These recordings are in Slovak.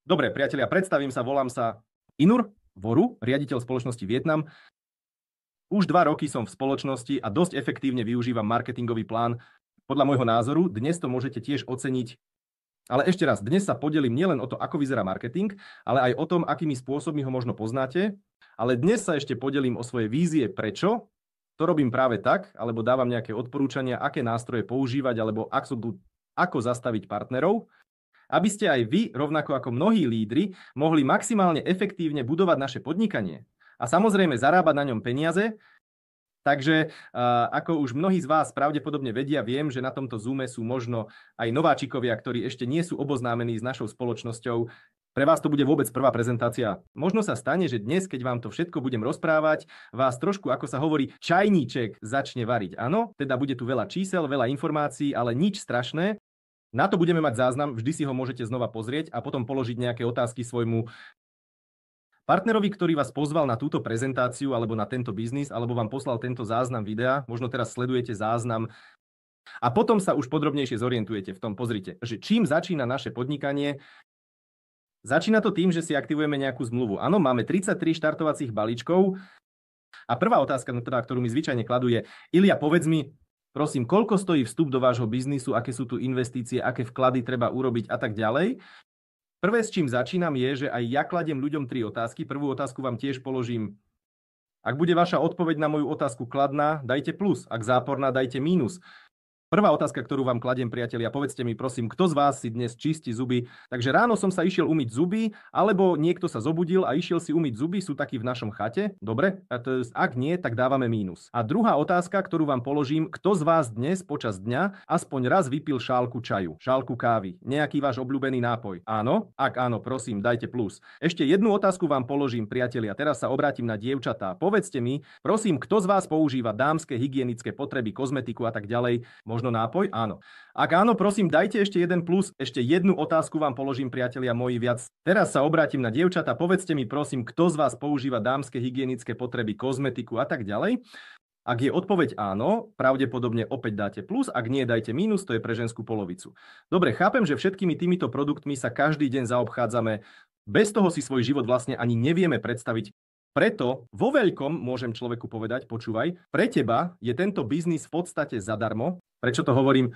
Dobre, priatelia, predstavím sa, volám sa Inur Voru, riaditeľ spoločnosti Vietnam. Už 2 roky som v spoločnosti a dosť efektívne využívam marketingový plán. Podľa môjho názoru, dnes to môžete tiež oceniť. Ale ešte raz, dnes sa podelím nielen o to, ako vyzerá marketing, ale aj o tom, akými spôsobmi ho možno poznáte. Ale dnes sa ešte podelím o svoje vízie, prečo to robím práve tak, alebo dávam nejaké odporúčania, aké nástroje používať, alebo ako zastaviť partnerov, aby ste aj vy, rovnako ako mnohí lídri, mohli maximálne efektívne budovať naše podnikanie a samozrejme zarábať na ňom peniaze. Takže ako už mnohí z vás pravdepodobne vedia, viem, že na tomto Zoome sú možno aj nováčikovia, ktorí ešte nie sú oboznámení s našou spoločnosťou. Pre vás to bude vôbec prvá prezentácia. Možno sa stane, že dnes, keď vám to všetko budem rozprávať, vás trošku, ako sa hovorí, čajníček začne variť. Áno, teda bude tu veľa čísel, veľa informácií, ale nič strašné. Na to budeme mať záznam, vždy si ho môžete znova pozrieť a potom položiť nejaké otázky svojmu partnerovi, ktorý vás pozval na túto prezentáciu alebo na tento biznis, alebo vám poslal tento záznam videa. Možno teraz sledujete záznam a potom sa už podrobnejšie zorientujete v tom. Pozrite, že čím začína naše podnikanie. Začína to tým, že si aktivujeme nejakú zmluvu. Áno, máme 33 štartovacích balíčkov a prvá otázka, ktorú mi zvyčajne kladú je: Ilia, povedz mi, prosím, koľko stojí vstup do vášho biznisu, aké sú tu investície, aké vklady treba urobiť a tak ďalej. Prvé, s čím začínam, je, že aj ja kladiem ľuďom 3 otázky. Prvú otázku vám tiež položím. Ak bude vaša odpoveď na moju otázku kladná, dajte plus. Ak záporná, dajte mínus. Prvá otázka, ktorú vám kladiem, priatelia, povedzte mi, prosím, kto z vás si dnes čistí zuby? Takže ráno som sa išiel umyť zuby, alebo niekto sa zobudil a išiel si umyť zuby, sú takí v našom chate? Dobre? Ak nie, tak dávame mínus. A druhá otázka, ktorú vám položím, kto z vás dnes počas dňa aspoň raz vypil šálku čaju, šálku kávy, nejaký váš obľúbený nápoj? Áno? Ak áno, prosím, dajte plus. Ešte jednu otázku vám položím, priatelia. Teraz sa obrátim na dievčatá. Povedzte mi, prosím, kto z vás používa dámske hygienické potreby, kozmetiku a tak ďalej? Možno nápoj? Áno. Ak áno, prosím, dajte ešte jeden plus. Ešte jednu otázku vám položím, priatelia moji, viac. Teraz sa obrátim na dievčatá. Povedzte mi, prosím, kto z vás používa dámske hygienické potreby, kozmetiku a tak ďalej. Ak je odpoveď áno, pravdepodobne opäť dáte plus. Ak nie, dajte mínus, to je pre ženskú polovicu. Dobre, chápem, že všetkými týmito produktmi sa každý deň zaobchádzame. Bez toho si svoj život vlastne ani nevieme predstaviť. Preto vo veľkom môžem človeku povedať, počúvaj, pre teba je tento biznis v podstate zadarmo. Prečo to hovorím?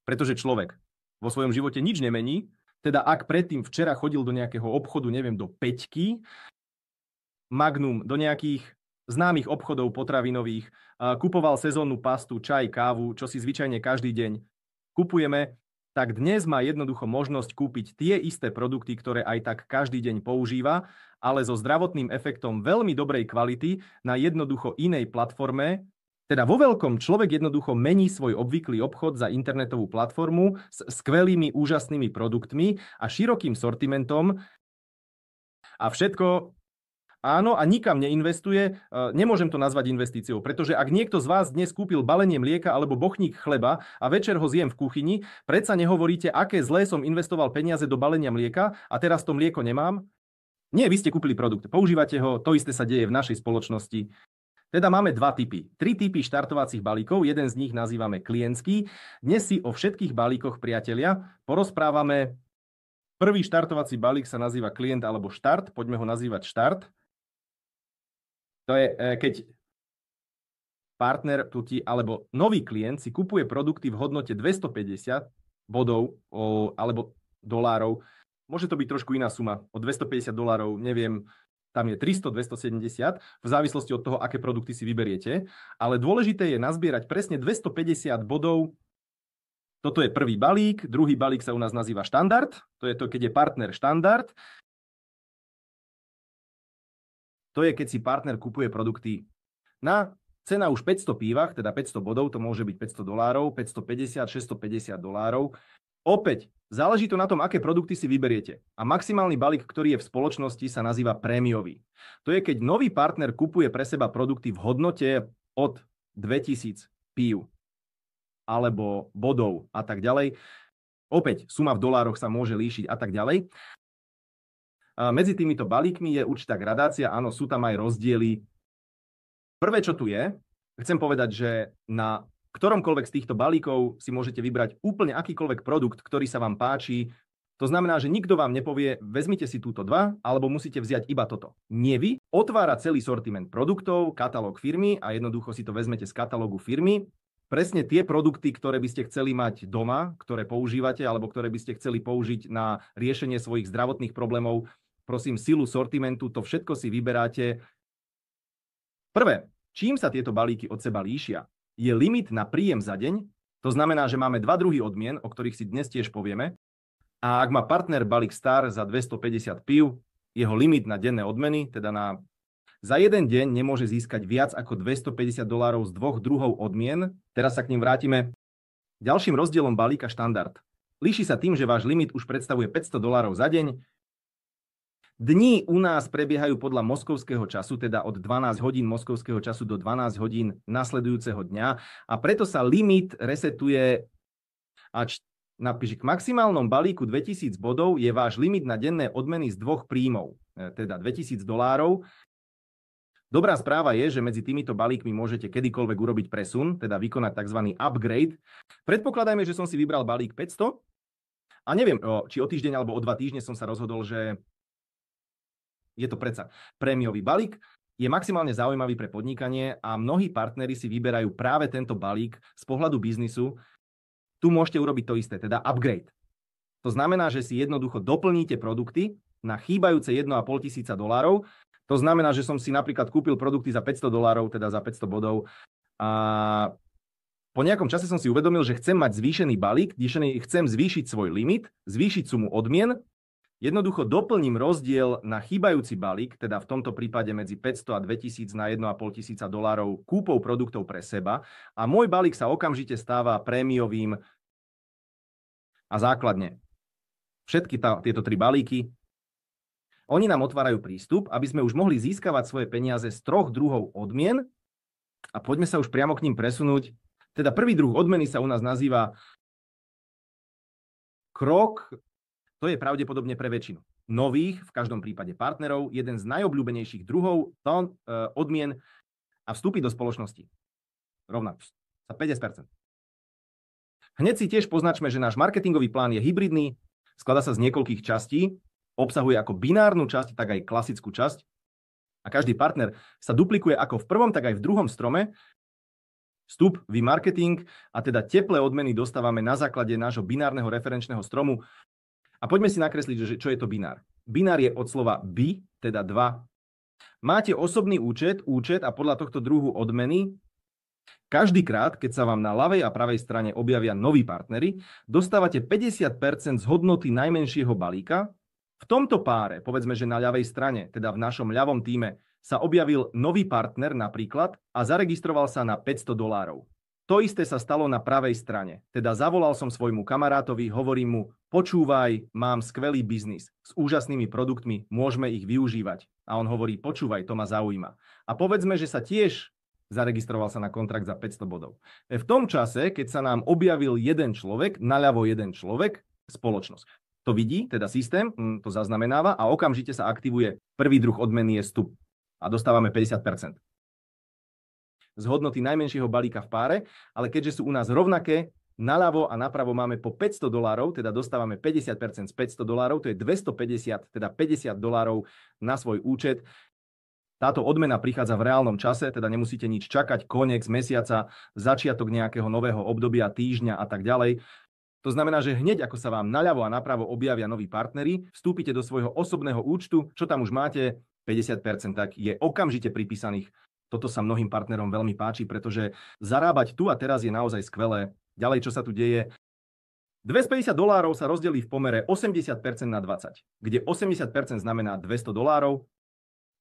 Pretože človek vo svojom živote nič nemení. Teda ak predtým včera chodil do nejakého obchodu, neviem, do Peťky, Magnum, do nejakých známych obchodov potravinových, kupoval sezónnu pastu, čaj, kávu, čo si zvyčajne každý deň kupujeme, tak dnes má jednoducho možnosť kúpiť tie isté produkty, ktoré aj tak každý deň používa, ale so zdravotným efektom veľmi dobrej kvality na jednoducho inej platforme. Teda vo veľkom človek jednoducho mení svoj obvyklý obchod za internetovú platformu s skvelými, úžasnými produktmi a širokým sortimentom a všetko. Áno, a nikam neinvestuje, nemôžem to nazvať investíciou, pretože ak niekto z vás dnes kúpil balenie mlieka alebo bochník chleba a večer ho zjem v kuchyni, predsa nehovoríte, aké zlé som investoval peniaze do balenia mlieka a teraz to mlieko nemám? Nie, vy ste kúpili produkt, používate ho, to isté sa deje v našej spoločnosti. Teda máme 2 typy. 3 typy štartovacích balíkov, jeden z nich nazývame klientský. Dnes si o všetkých balíkoch, priatelia, porozprávame. Prvý štartovací balík sa nazýva klient alebo štart, poďme ho nazývať štart. To je, keď partner alebo nový klient si kupuje produkty v hodnote 250 bodov alebo dolárov. Môže to byť trošku iná suma, o $250, neviem, tam je 300, 270, v závislosti od toho, aké produkty si vyberiete. Ale dôležité je nazbierať presne 250 bodov. Toto je prvý balík, druhý balík sa u nás nazýva štandard, to je to, keď je partner štandard. To je, keď si partner kupuje produkty na cena už 500 pívach, teda 500 bodov, to môže byť $500, 550, $650. Opäť, záleží to na tom, aké produkty si vyberiete. A maximálny balík, ktorý je v spoločnosti, sa nazýva prémiový. To je, keď nový partner kupuje pre seba produkty v hodnote od 2000 pív alebo bodov a tak ďalej. Opäť, suma v dolároch sa môže líšiť a tak ďalej. Medzi týmito balíkmi je určitá gradácia, áno, sú tam aj rozdiely. Prvé, čo tu je, chcem povedať, že na ktoromkoľvek z týchto balíkov si môžete vybrať úplne akýkoľvek produkt, ktorý sa vám páči. To znamená, že nikto vám nepovie, vezmite si túto dva, alebo musíte vziať iba toto. Nie vy, otvára celý sortiment produktov, katalóg firmy a jednoducho si to vezmete z katalógu firmy. Presne tie produkty, ktoré by ste chceli mať doma, ktoré používate, alebo ktoré by ste chceli použiť na riešenie svojich zdravotných problémov, prosím, silu sortimentu, to všetko si vyberáte. Prvé, čím sa tieto balíky od seba líšia, je limit na príjem za deň. To znamená, že máme dva druhy odmien, o ktorých si dnes tiež povieme. A ak má partner balík Star za 250 pív, jeho limit na denné odmeny, teda za jeden deň nemôže získať viac ako $250 z dvoch druhov odmien. Teraz sa k ním vrátime. Ďalším rozdielom balíka štandard. Líši sa tým, že váš limit už predstavuje $500 za deň. Dni u nás prebiehajú podľa moskovského času, teda od 12 hodín moskovského času do 12 hodín nasledujúceho dňa a preto sa limit resetuje napíš, k maximálnom balíku 2000 bodov je váš limit na denné odmeny z dvoch príjmov, teda $2000. Dobrá správa je, že medzi týmito balíkmi môžete kedykoľvek urobiť presun, teda vykonať tzv. Upgrade. Predpokladajme, že som si vybral balík 500 a neviem, či o týždeň alebo o 2 týždne som sa rozhodol, že je to predsa prémiový balík, je maximálne zaujímavý pre podnikanie a mnohí partneri si vyberajú práve tento balík z pohľadu biznisu. Tu môžete urobiť to isté, teda upgrade. To znamená, že si jednoducho doplníte produkty na chýbajúce $1,500. To znamená, že som si napríklad kúpil produkty za $500, teda za 500 bodov. A po nejakom čase som si uvedomil, že chcem mať zvýšený balík, chcem zvýšiť svoj limit, zvýšiť sumu odmien. Jednoducho doplním rozdiel na chýbajúci balík, teda v tomto prípade medzi 500 a 2000 na $1,500 kúpou produktov pre seba a môj balík sa okamžite stáva prémiovým a základne. Všetky tieto tri balíky, oni nám otvárajú prístup, aby sme už mohli získavať svoje peniaze z troch druhov odmien a poďme sa už priamo k ním presunúť. Teda prvý druh odmeny sa u nás nazýva krok. To je pravdepodobne pre väčšinu nových, v každom prípade partnerov, jeden z najobľúbenejších druhov odmien a vstúpiť do spoločnosti. Rovnako za 50%. Hneď si tiež poznačme, že náš marketingový plán je hybridný, skladá sa z niekoľkých častí, obsahuje ako binárnu časť, tak aj klasickú časť a každý partner sa duplikuje ako v prvom, tak aj v druhom strome. Vstup, marketing a teda teplé odmeny dostávame na základe nášho binárneho referenčného stromu. A poďme si nakresliť, čo je to binár. Binár je od slova bi, teda 2. Máte osobný účet a podľa tohto druhu odmeny, každý krát, keď sa vám na ľavej a pravej strane objavia noví partneri, dostávate 50% z hodnoty najmenšieho balíka. V tomto páre, povedzme, že na ľavej strane, teda v našom ľavom tíme, sa objavil nový partner napríklad a zaregistroval sa na $500. To isté sa stalo na pravej strane. Teda zavolal som svojmu kamarátovi, hovorím mu, počúvaj, mám skvelý biznis s úžasnými produktmi, môžeme ich využívať. A on hovorí, počúvaj, to ma zaujíma. A povedzme, že sa tiež zaregistroval sa na kontrakt za 500 bodov. V tom čase, keď sa nám objavil jeden človek, naľavo jeden človek, spoločnosť. To vidí, teda systém, to zaznamenáva a okamžite sa aktivuje prvý druh odmeny je vstup. A dostávame 50%. Z hodnoty najmenšieho balíka v páre, ale keďže sú u nás rovnaké, naľavo a napravo máme po $500, teda dostávame 50% z $500, to je 250, teda $50 na svoj účet. Táto odmena prichádza v reálnom čase, teda nemusíte nič čakať, koniec mesiaca, začiatok nejakého nového obdobia, týždňa a tak ďalej. To znamená, že hneď ako sa vám naľavo a napravo objavia noví partneri, vstúpite do svojho osobného účtu, čo tam už máte, 50%, tak je okamžite pripísaných. Toto sa mnohým partnerom veľmi páči, pretože zarábať tu a teraz je naozaj skvelé. Ďalej, čo sa tu deje? $250 sa rozdelí v pomere 80% na 20, kde 80% znamená $200.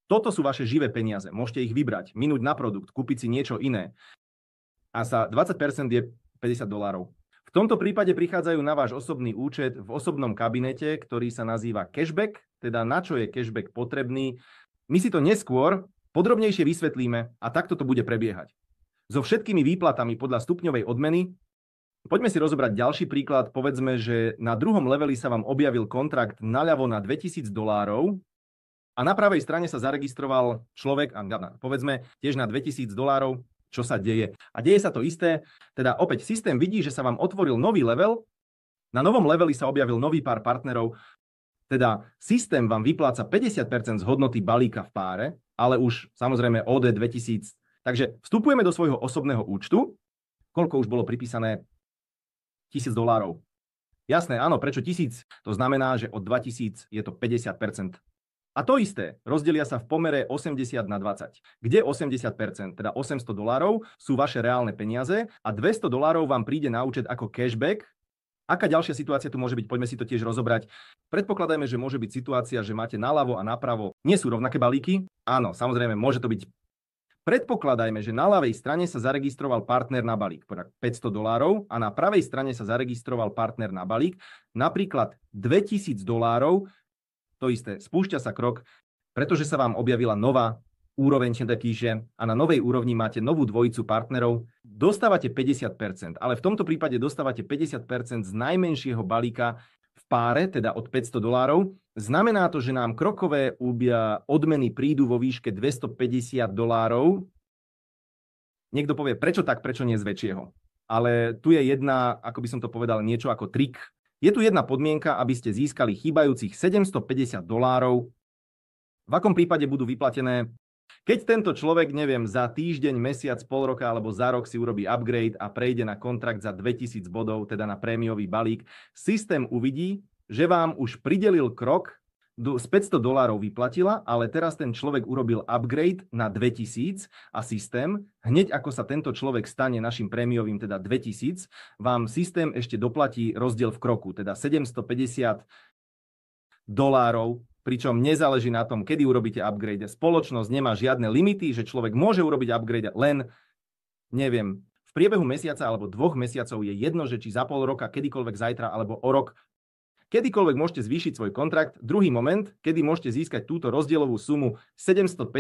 Toto sú vaše živé peniaze. Môžete ich vybrať, minúť na produkt, kúpiť si niečo iné. A za 20% je $50. V tomto prípade prichádzajú na váš osobný účet v osobnom kabinete, ktorý sa nazýva cashback, teda na čo je cashback potrebný. My si to neskôr podrobnejšie vysvetlíme a takto to bude prebiehať. So všetkými výplatami podľa stupňovej odmeny. Poďme si rozobrať ďalší príklad. Povedzme, že na druhom leveli sa vám objavil kontrakt naľavo na $2000 a na pravej strane sa zaregistroval človek, povedzme tiež na $2000, čo sa deje. A deje sa to isté, teda opäť systém vidí, že sa vám otvoril nový level, Na novom leveli sa objavil nový pár partnerov, teda systém vám vypláca 50% z hodnoty balíka v páre, ale už samozrejme OD 2000. Takže vstupujeme do svojho osobného účtu. Koľko už bolo pripísané? $1000. Jasné, áno, prečo 1000? To znamená, že od 2000 je to 50%. A to isté, rozdelia sa v pomere 80/20, kde 80%, teda $800, sú vaše reálne peniaze a $200 vám príde na účet ako cashback. Aká ďalšia situácia tu môže byť? Poďme si to tiež rozobrať. Predpokladajme, že môže byť situácia, že máte naľavo a napravo. Nie sú rovnaké balíky? Áno, samozrejme, môže to byť. Predpokladajme, že na ľavej strane sa zaregistroval partner na balík, $500 a na pravej strane sa zaregistroval partner na balík, napríklad $2000. To isté, spúšťa sa krok, pretože sa vám objavila nová úroveň Tendekíže a na novej úrovni máte novú dvojicu partnerov, dostávate 50%, ale v tomto prípade dostávate 50% z najmenšieho balíka v páre, teda od $500. Znamená to, že nám krokové odmeny prídu vo výške $250. Niekto povie, prečo tak, prečo nie z väčšieho? Ale tu je jedna, ako by som to povedal, niečo ako trik. Je tu jedna podmienka, aby ste získali chýbajúcich $750. V akom prípade budú vyplatené? Keď tento človek, neviem, za týždeň, mesiac, pol roka alebo za rok si urobí upgrade a prejde na kontrakt za 2000 bodov, teda na prémiový balík, systém uvidí, že vám už pridelil krok, z $500 vyplatila, ale teraz ten človek urobil upgrade na 2000 a systém, hneď ako sa tento človek stane našim prémiovým, teda 2000, vám systém ešte doplatí rozdiel v kroku, teda $750, pričom nezáleží na tom, kedy urobíte upgrade. Spoločnosť nemá žiadne limity, že človek môže urobiť upgrade len, neviem, v priebehu mesiaca alebo 2 mesiacov je jedno, že či za pol roka, kedykoľvek zajtra alebo o rok, kedykoľvek môžete zvýšiť svoj kontrakt. Druhý moment, kedy môžete získať túto rozdielovú sumu $750,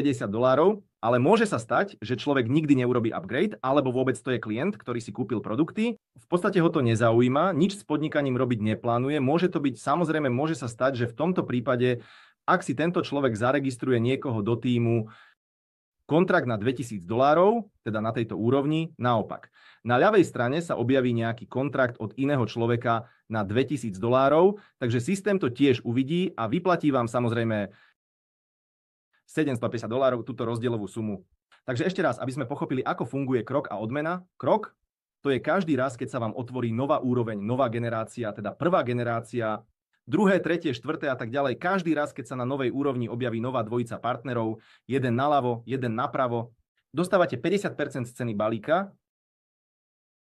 ale môže sa stať, že človek nikdy neurobí upgrade, alebo vôbec to je klient, ktorý si kúpil produkty. V podstate ho to nezaujíma, nič s podnikaním robiť neplánuje. Môže to byť, samozrejme, môže sa stať, že v tomto prípade, ak si tento človek zaregistruje niekoho do tímu, kontrakt na $2000, teda na tejto úrovni, naopak. Na ľavej strane sa objaví nejaký kontrakt od iného človeka na $2000, takže systém to tiež uvidí a vyplatí vám samozrejme $750, túto rozdielovú sumu. Takže ešte raz, aby sme pochopili, ako funguje krok a odmena. Krok, to je každý raz, keď sa vám otvorí nová úroveň, nová generácia, teda prvá generácia, druhé, tretie, štvrté a tak ďalej. Každý raz, keď sa na novej úrovni objaví nová dvojica partnerov, jeden naľavo, jeden napravo, dostávate 50% z ceny balíka.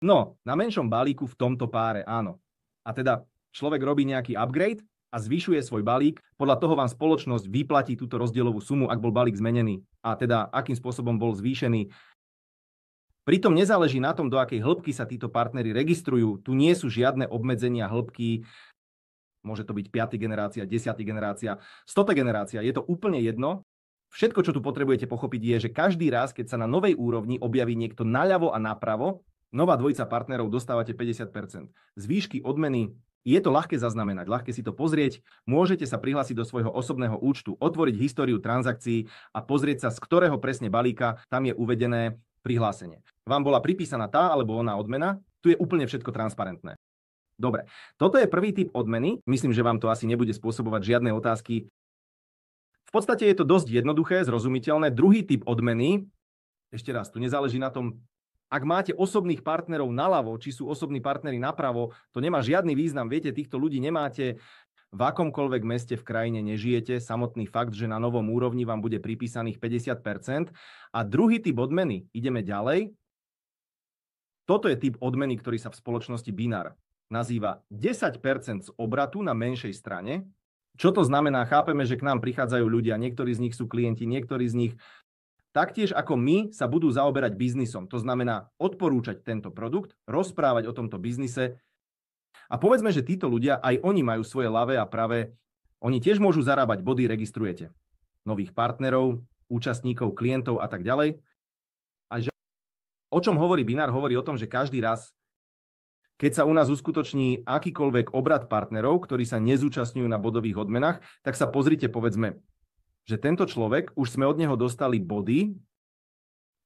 No, na menšom balíku v tomto páre, áno. A teda človek robí nejaký upgrade a zvyšuje svoj balík. Podľa toho vám spoločnosť vyplatí túto rozdielovú sumu, ak bol balík zmenený. A teda akým spôsobom bol zvýšený. Pritom nezáleží na tom, do akej hĺbky sa títo partneri registrujú. Tu nie sú žiadne obmedzenia hĺbky. Môže to byť 5. generácia, 10. generácia, 100. generácia. Je to úplne jedno. Všetko, čo tu potrebujete pochopiť, je, že každý raz, keď sa na novej úrovni objaví niekto naľavo a napravo, nová dvojica partnerov, dostávate 50%. Zvýšky odmeny, je to ľahké zaznamenať, ľahké si to pozrieť. Môžete sa prihlásiť do svojho osobného účtu, otvoriť históriu transakcií a pozrieť sa, z ktorého presne balíka tam je uvedené prihlásenie. Vám bola pripísaná tá alebo oná odmena, tu je úplne všetko transparentné. Dobre, toto je prvý typ odmeny. Myslím, že vám to asi nebude spôsobovať žiadne otázky. V podstate je to dosť jednoduché, zrozumiteľné. Druhý typ odmeny, ešte raz, tu nezáleží na tom, ak máte osobných partnerov naľavo, či sú osobní partneri napravo, to nemá žiadny význam. Viete, týchto ľudí nemáte v akomkoľvek meste v krajine nežijete. Samotný fakt, že na novom úrovni vám bude pripísaných 50%. A druhý typ odmeny, ideme ďalej. Toto je typ odmeny, ktorý sa v spoločnosti Binar nazýva 10% z obratu na menšej strane. Čo to znamená? Chápeme, že k nám prichádzajú ľudia, niektorí z nich sú klienti, niektorí z nich taktiež ako my sa budú zaoberať biznisom. To znamená odporúčať tento produkt, rozprávať o tomto biznise. A povedzme, že títo ľudia, aj oni majú svoje ľavé a pravé. Oni tiež môžu zarábať body, registrujete nových partnerov, účastníkov, klientov a tak ďalej. A že o čom hovorí Binar? Hovorí o tom, že každý raz, keď sa u nás uskutoční akýkoľvek obrat partnerov, ktorí sa nezúčastňujú na bodových odmenách, tak sa pozrite, povedzme, že tento človek, už sme od neho dostali body.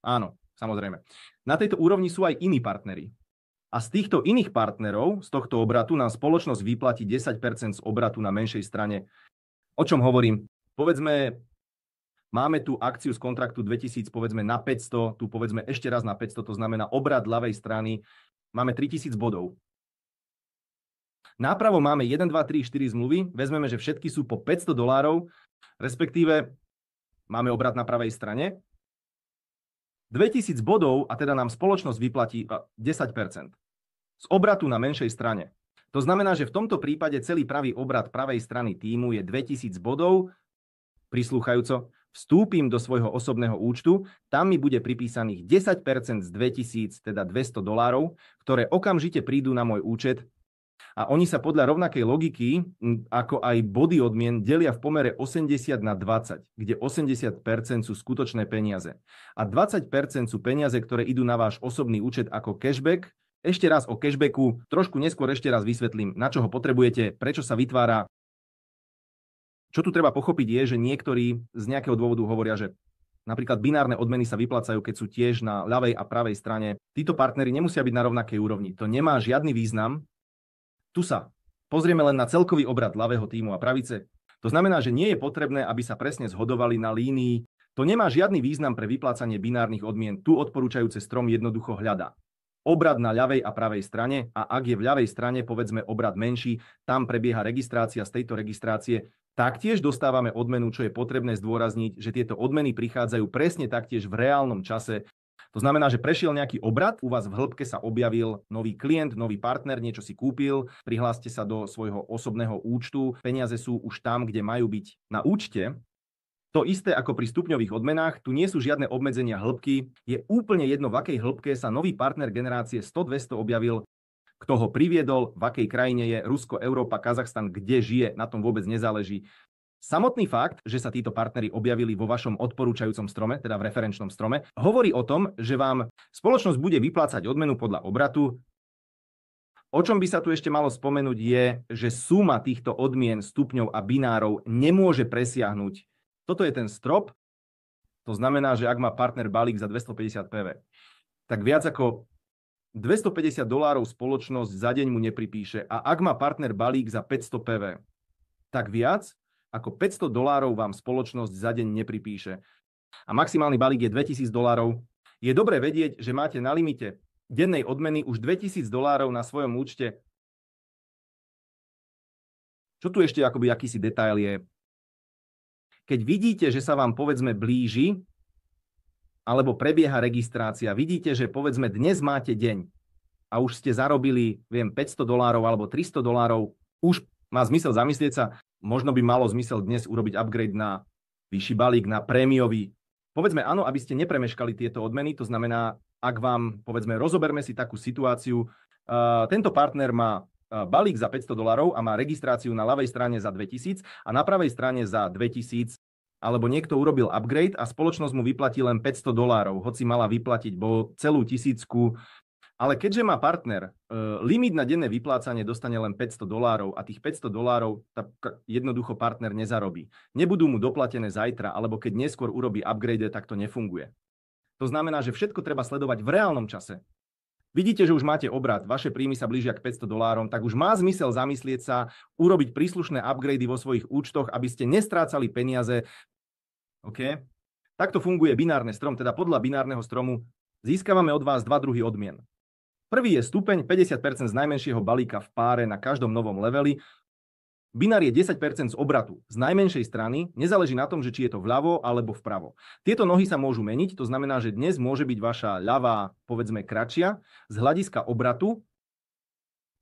Áno, samozrejme. Na tejto úrovni sú aj iní partneri. A z týchto iných partnerov, z tohto obratu, nám spoločnosť vyplatí 10% z obratu na menšej strane. O čom hovorím? Povedzme, máme tu akciu z kontraktu 2000, povedzme na 500, tu povedzme ešte raz na 500, to znamená obrat ľavej strany, máme 3000 bodov. Nápravo máme 1, 2, 3, 4 zmluvy, vezmeme, že všetky sú po $500, respektíve máme obrat na pravej strane. 2000 bodov a teda nám spoločnosť vyplatí 10% z obratu na menšej strane. To znamená, že v tomto prípade celý pravý obrat pravej strany tímu je 2000 bodov. Prislúchajúco, vstúpim do svojho osobného účtu, tam mi bude pripísaných 10% z 2000, teda $200, ktoré okamžite prídu na môj účet a oni sa podľa rovnakej logiky, ako aj body odmien, delia v pomere 80/20, kde 80% sú skutočné peniaze. A 20% sú peniaze, ktoré idú na váš osobný účet ako cashback. Ešte raz o cashbacku, trošku neskôr ešte raz vysvetlím, na čo ho potrebujete, prečo sa vytvára. Čo tu treba pochopiť je, že niektorí z nejakého dôvodu hovoria, že napríklad binárne odmeny sa vyplácajú, keď sú tiež na ľavej a pravej strane. Títo partneri nemusia byť na rovnakej úrovni. To nemá žiadny význam. Tu sa pozrieme len na celkový obrad ľavého tímu a pravice. To znamená, že nie je potrebné, aby sa presne zhodovali na línii. To nemá žiadny význam pre vyplácanie binárnych odmien. Tu odporúčajúce strom jednoducho hľadá obrad na ľavej a pravej strane a ak je v ľavej strane, povedzme, obrad menší, tam prebieha registrácia, z tejto registrácie taktiež dostávame odmenu, čo je potrebné zdôrazniť, že tieto odmeny prichádzajú presne taktiež v reálnom čase. To znamená, že prešiel nejaký obrad, u vás v hĺbke sa objavil nový klient, nový partner, niečo si kúpil, prihláste sa do svojho osobného účtu, peniaze sú už tam, kde majú byť na účte. To isté ako pri stupňových odmenách, tu nie sú žiadne obmedzenia hĺbky, je úplne jedno, v akej hĺbke sa nový partner generácie 100-200 objavil, kto ho priviedol, v akej krajine je, Rusko, Európa, Kazachstan, kde žije, na tom vôbec nezáleží. Samotný fakt, že sa títo partneri objavili vo vašom odporúčajúcom strome, teda v referenčnom strome, hovorí o tom, že vám spoločnosť bude vyplácať odmenu podľa obratu. O čom by sa tu ešte malo spomenúť je, že suma týchto odmien, stupňov a binárov nemôže presiahnuť. Toto je ten strop, to znamená, že ak má partner balík za 250 PV, tak viac ako $250 spoločnosť za deň mu nepripíše a ak má partner balík za 500 PV, tak viac ako $500 vám spoločnosť za deň nepripíše. A maximálny balík je $2000. Je dobré vedieť, že máte na limite dennej odmeny už $2000 na svojom účte. Čo tu ešte akoby akýsi detail je? Keď vidíte, že sa vám povedzme blíži, alebo prebieha registrácia, vidíte, že povedzme dnes máte deň a už ste zarobili, viem, $500 alebo $300, už má zmysel zamyslieť sa, možno by malo zmysel dnes urobiť upgrade na vyšší balík, na prémiový. Povedzme áno, aby ste nepremeškali tieto odmeny, to znamená, ak vám, povedzme, rozoberme si takú situáciu, tento partner má balík za $500 a má registráciu na ľavej strane za 2000 a na pravej strane za 2000, alebo niekto urobil upgrade a spoločnosť mu vyplatí len $500, hoci mala vyplatiť celú 1000. Ale keďže má partner limit na denné vyplácanie dostane len $500 a tých $500 tak jednoducho partner nezarobí. Nebudú mu doplatené zajtra, alebo keď neskôr urobí upgrade, tak to nefunguje. To znamená, že všetko treba sledovať v reálnom čase. Vidíte, že už máte obrat, vaše príjmy sa blížia k $500, tak už má zmysel zamyslieť sa, urobiť príslušné upgrady vo svojich účtoch, aby ste nestrácali peniaze. OK? Takto funguje binárny strom, teda podľa binárneho stromu získavame od vás dva druhy odmien. Prvý je stupeň 50% z najmenšieho balíka v páre na každom novom leveli. Binár je 10% z obratu z najmenšej strany, nezáleží na tom, že či je to vľavo alebo vpravo. Tieto nohy sa môžu meniť, to znamená, že dnes môže byť vaša ľavá, povedzme, kratšia z hľadiska obratu.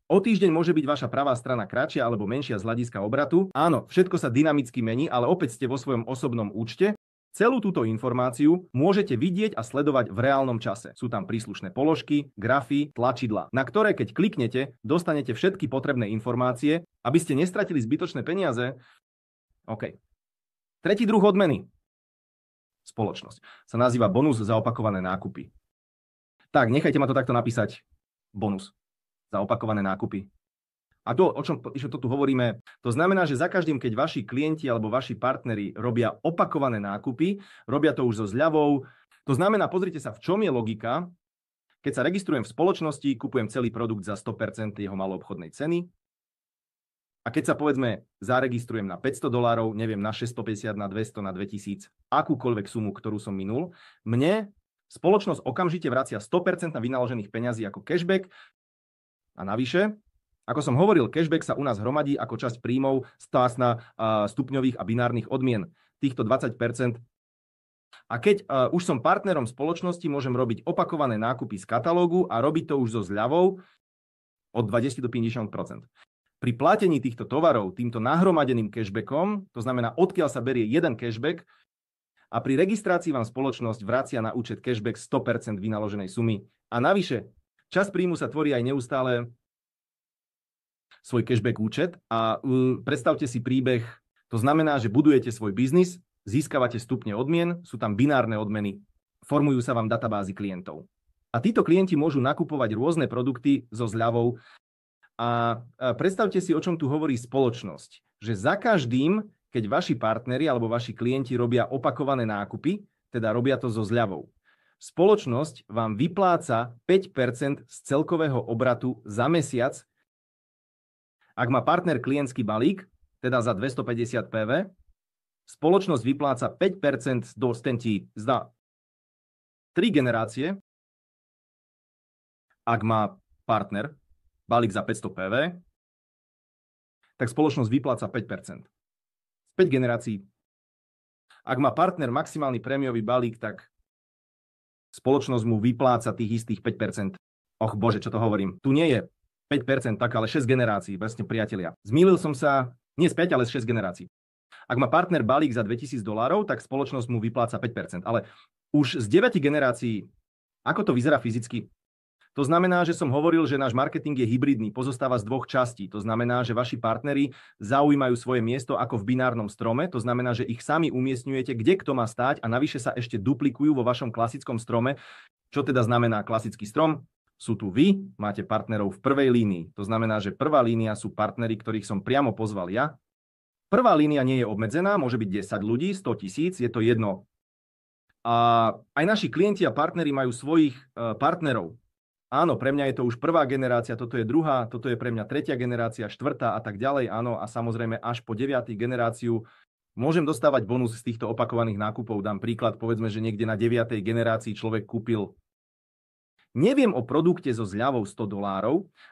O týždeň môže byť vaša pravá strana kratšia alebo menšia z hľadiska obratu. Áno, všetko sa dynamicky mení, ale opäť ste vo svojom osobnom účte. Celú túto informáciu môžete vidieť a sledovať v reálnom čase. Sú tam príslušné položky, grafy, tlačidlá, na ktoré keď kliknete, dostanete všetky potrebné informácie, aby ste nestratili zbytočné peniaze. OK. Tretí druh odmeny. Spoločnosť. Sa nazýva bonus za opakované nákupy. Tak, nechajte ma to takto napísať. Bonus za opakované nákupy. A to, o čom to tu hovoríme, to znamená, že za každým, keď vaši klienti alebo vaši partneri robia opakované nákupy, robia to už so zľavou, to znamená, pozrite sa, v čom je logika, Keď sa registrujem v spoločnosti, kupujem celý produkt za 100% jeho maloobchodnej ceny. A keď sa povedzme zaregistrujem na $500, neviem, na 650, na 200, na 2000, akúkoľvek sumu, ktorú som minul, mne spoločnosť okamžite vracia 100% vynaložených peňazí ako cashback. A navyše, ako som hovoril, cashback sa u nás hromadí ako časť príjmov z pásma stupňových a binárnych odmien. Týchto 20%. A keď už som partnerom spoločnosti, môžem robiť opakované nákupy z katalógu a robiť to už so zľavou od 20 do 50%. Pri platení týchto tovarov týmto nahromadeným cashbackom, to znamená, odkiaľ sa berie jeden cashback, a pri registrácii vám spoločnosť vracia na účet cashback 100% vynaloženej sumy. A navyše, časť príjmu sa tvorí aj neustále svoj cashback účet a predstavte si príbeh, to znamená, že budujete svoj biznis, získavate stupne odmien, sú tam binárne odmeny, formujú sa vám databázy klientov. A títo klienti môžu nakupovať rôzne produkty so zľavou. A predstavte si, o čom tu hovorí spoločnosť. Že za každým, keď vaši partneri alebo vaši klienti robia opakované nákupy, teda robia to so zľavou, spoločnosť vám vypláca 5% z celkového obratu za mesiac. Ak má partner klientský balík, teda za 250 PV, spoločnosť vypláca 5% do stentí za 3 generácie. Ak má partner balík za 500 PV, tak spoločnosť vypláca 5%. 5 generácií. Ak má partner maximálny prémiový balík, tak spoločnosť mu vypláca tých istých 5%. Och bože, čo to hovorím. Tu nie je 5%, tak ale 6 generácií, presne priatelia. Zmýlil som sa, nie z 5, ale z 6 generácií. Ak má partner balík za $2000, tak spoločnosť mu vypláca 5%. Ale už z 9 generácií, ako to vyzerá fyzicky? To znamená, že som hovoril, že náš marketing je hybridný, pozostáva z dvoch častí. To znamená, že vaši partneri zaujímajú svoje miesto ako v binárnom strome, to znamená, že ich sami umiestňujete, kde kto má stáť a navyše sa ešte duplikujú vo vašom klasickom strome. Čo teda znamená klasický strom? Sú tu vy, máte partnerov v prvej línii. To znamená, že prvá línia sú partneri, ktorých som priamo pozval ja. Prvá línia nie je obmedzená, môže byť 10 ľudí, 100 000, je to jedno. A aj naši klienti a partneri majú svojich partnerov. Áno, pre mňa je to už prvá generácia, toto je druhá, toto je pre mňa tretia generácia, štvrtá a tak ďalej, áno, a samozrejme až po 9. generáciu môžem dostávať bonus z týchto opakovaných nákupov. Dám príklad, povedzme, že niekde na 9. generácii človek kúpil, neviem, o produkte so zľavou $100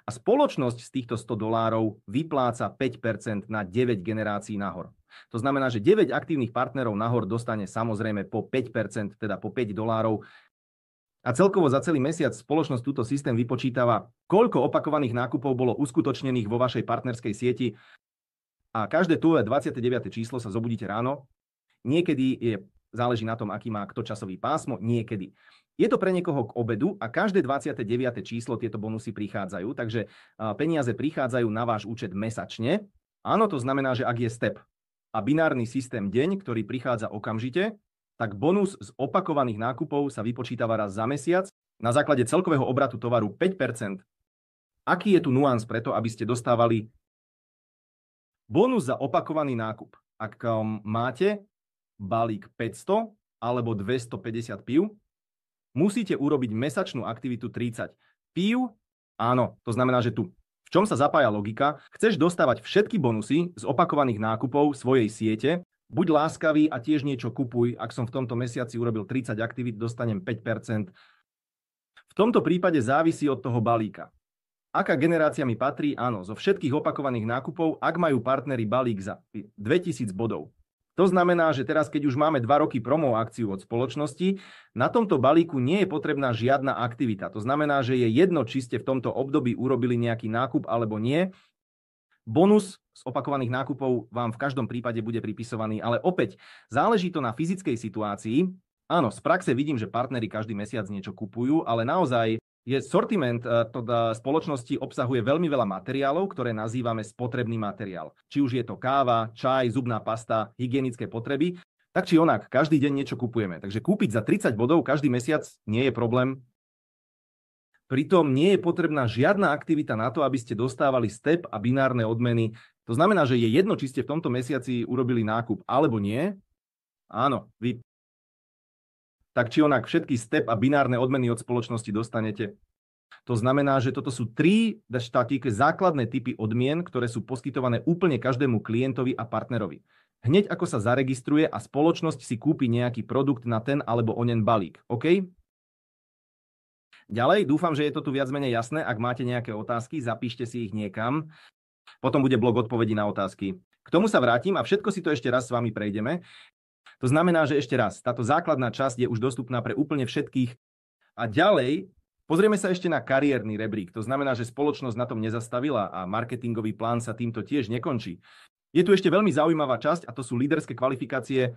a spoločnosť z týchto $100 vypláca 5% na 9 generácií nahor. To znamená, že 9 aktívnych partnerov nahor dostane samozrejme po 5%, teda po $5. A celkovo za celý mesiac spoločnosť túto systém vypočítava, koľko opakovaných nákupov bolo uskutočnených vo vašej partnerskej sieti. A každé tu 29. číslo sa zobudíte ráno. Niekedy záleží na tom, aký má kto časový pásmo, niekedy. Je to pre niekoho k obedu a každé 29. číslo tieto bonusy prichádzajú, takže peniaze prichádzajú na váš účet mesačne. Áno, to znamená, že ak je step a binárny systém deň, ktorý prichádza okamžite, tak bonus z opakovaných nákupov sa vypočítava raz za mesiac na základe celkového obratu tovaru 5%. Aký je tu nuans preto, aby ste dostávali bonus za opakovaný nákup? Ak máte balík 500 alebo 250 pív, musíte urobiť mesačnú aktivitu 30 pív. Áno, to znamená, že tu. V čom sa zapája logika? Chceš dostávať všetky bonusy z opakovaných nákupov svojej siete. Buď láskavý a tiež niečo kupuj. Ak som v tomto mesiaci urobil 30 aktivít, dostanem 5%. V tomto prípade závisí od toho balíka. Aká generácia mi patrí? Áno, zo všetkých opakovaných nákupov, ak majú partneri balík za 2000 bodov. To znamená, že teraz, keď už máme 2 roky promo akciu od spoločnosti, na tomto balíku nie je potrebná žiadna aktivita. To znamená, že je jedno, či ste v tomto období urobili nejaký nákup alebo nie. Bonus z opakovaných nákupov vám v každom prípade bude pripisovaný, ale opäť záleží to na fyzickej situácii. Áno, z praxe vidím, že partneri každý mesiac niečo kupujú, ale naozaj sortiment spoločnosti obsahuje veľmi veľa materiálov, ktoré nazývame spotrebný materiál. Či už je to káva, čaj, zubná pasta, hygienické potreby, tak či onak, každý deň niečo kupujeme. Takže kúpiť za 30 bodov každý mesiac nie je problém. Pritom nie je potrebná žiadna aktivita na to, aby ste dostávali step a binárne odmeny. To znamená, že je jedno, či ste v tomto mesiaci urobili nákup alebo nie. Áno, vy tak či onak všetky step a binárne odmeny od spoločnosti dostanete. To znamená, že toto sú také základné typy odmien, ktoré sú poskytované úplne každému klientovi a partnerovi. Hneď ako sa zaregistruje a spoločnosť si kúpi nejaký produkt na ten alebo onen balík. OK? Ďalej, dúfam, že je to tu viac menej jasné. Ak máte nejaké otázky, zapíšte si ich niekam. Potom bude blok odpovedí na otázky. K tomu sa vrátim a všetko si to ešte raz s vami prejdeme. To znamená, že ešte raz, táto základná časť je už dostupná pre úplne všetkých. A ďalej, pozrieme sa ešte na kariérny rebrík. To znamená, že spoločnosť na tom nezastavila a marketingový plán sa týmto tiež nekončí. Je tu ešte veľmi zaujímavá časť a to sú líderské kvalifikácie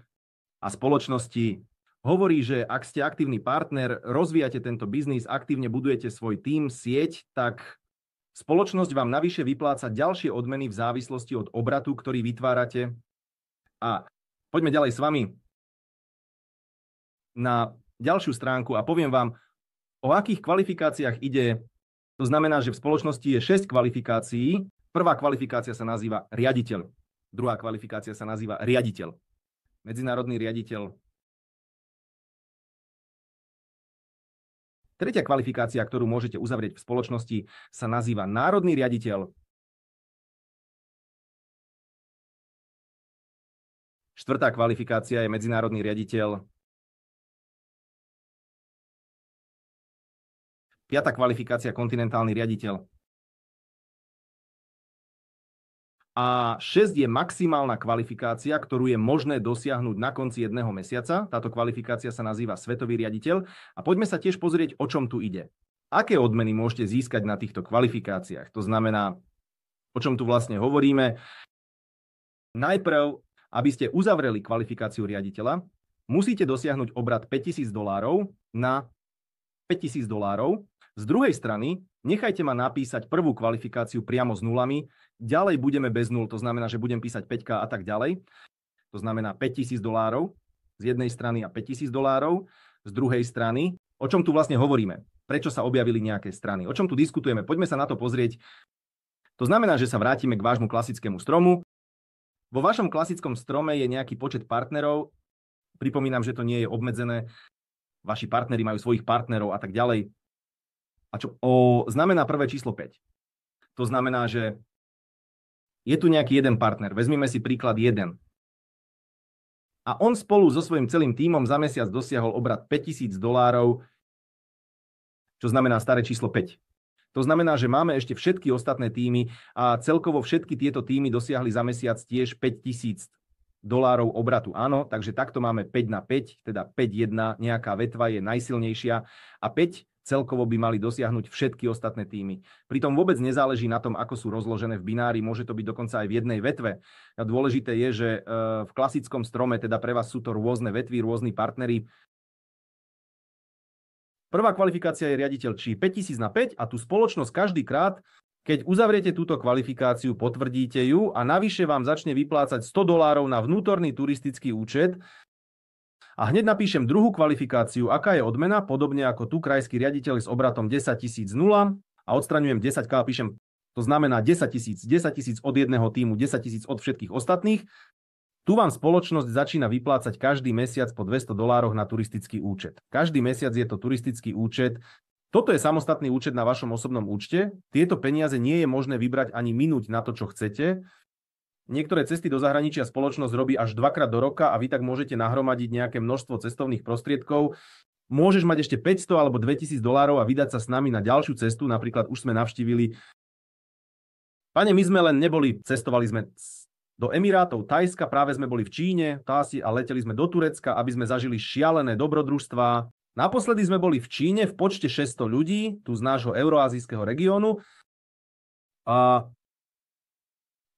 a spoločnosti. Hovorí, že ak ste aktívny partner, rozvíjate tento biznis, aktívne budujete svoj tím, sieť, tak spoločnosť vám navyše vypláca ďalšie odmeny v závislosti od obratu, ktorý vytvárate. A poďme ďalej s vami na ďalšiu stránku a poviem vám, o akých kvalifikáciách ide. To znamená, že v spoločnosti je 6 kvalifikácií. Prvá kvalifikácia sa nazýva riaditeľ. Druhá kvalifikácia sa nazýva riaditeľ. Medzinárodný riaditeľ. Tretia kvalifikácia, ktorú môžete uzavrieť v spoločnosti, sa nazýva národný riaditeľ. Štvrtá kvalifikácia je medzinárodný riaditeľ. Piatá kvalifikácia kontinentálny riaditeľ. A 6 je maximálna kvalifikácia, ktorú je možné dosiahnuť na konci jedného mesiaca. Táto kvalifikácia sa nazýva svetový riaditeľ. A poďme sa tiež pozrieť, o čom tu ide. Aké odmeny môžete získať na týchto kvalifikáciách? To znamená, o čom tu vlastne hovoríme. Najprv, aby ste uzavreli kvalifikáciu riaditeľa, musíte dosiahnuť obrat $5,000 na $5,000. Z druhej strany, nechajte ma napísať prvú kvalifikáciu priamo s nulami, ďalej budeme bez nul, to znamená, že budem písať 5K a tak ďalej. To znamená $5,000 z jednej strany a $5,000 z druhej strany. O čom tu vlastne hovoríme? Prečo sa objavili nejaké strany? O čom tu diskutujeme? Poďme sa na to pozrieť. To znamená, že sa vrátime k vášmu klasickému stromu. Vo vašom klasickom strome je nejaký počet partnerov. Pripomínam, že to nie je obmedzené. Vaši partneri majú svojich partnerov a tak ďalej. A čo znamená prvé číslo 5? To znamená, že je tu nejaký jeden partner. Vezmime si príklad 1. A on spolu so svojím celým tímom za mesiac dosiahol obrat $5,000, čo znamená staré číslo 5. To znamená, že máme ešte všetky ostatné tímy a celkovo všetky tieto tímy dosiahli za mesiac tiež $5,000 obratu. Áno, takže takto máme 5 na 5, teda 5-1, nejaká vetva je najsilnejšia a 5 celkovo by mali dosiahnuť všetky ostatné tímy. Pritom vôbec nezáleží na tom, ako sú rozložené v binári, môže to byť dokonca aj v jednej vetve. A dôležité je, že v klasickom strome, teda pre vás sú to rôzne vetvy, rôzni partneri. Prvá kvalifikácia je riaditeľ, či 5,000 na 5 a tú spoločnosť každý krát, keď uzavriete túto kvalifikáciu, potvrdíte ju a navyše vám začne vyplácať $100 na vnútorný turistický účet. A hneď napíšem druhú kvalifikáciu, aká je odmena, podobne ako tu krajský riaditeľ s obratom 10,000 0 a odstraňujem 10K a píšem, to znamená 10,000 od jedného tímu, 10,000 od všetkých ostatných. Tu vám spoločnosť začína vyplácať každý mesiac po $200 na turistický účet. Každý mesiac je to turistický účet. Toto je samostatný účet na vašom osobnom účte. Tieto peniaze nie je možné vybrať ani minúť na to, čo chcete. Niektoré cesty do zahraničia spoločnosť robí až 2-krát do roka a vy tak môžete nahromadiť nejaké množstvo cestovných prostriedkov. Môžeš mať ešte $500 alebo $2,000 a vydať sa s nami na ďalšiu cestu. Napríklad už sme navštívili. Pane, my sme len neboli, cestovali sme do Emirátov, Thajska, práve sme boli v Číne, a leteli sme do Turecka, aby sme zažili šialené dobrodružstvá. Naposledy sme boli v Číne v počte 600 ľudí, tu z nášho euroazijského regiónu. A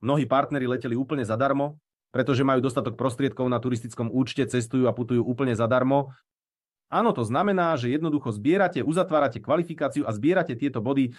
mnohí partneri leteli úplne zadarmo, pretože majú dostatok prostriedkov na turistickom účte, cestujú a putujú úplne zadarmo. Áno, to znamená, že jednoducho zbierate, uzatvárate kvalifikáciu a zbierate tieto body.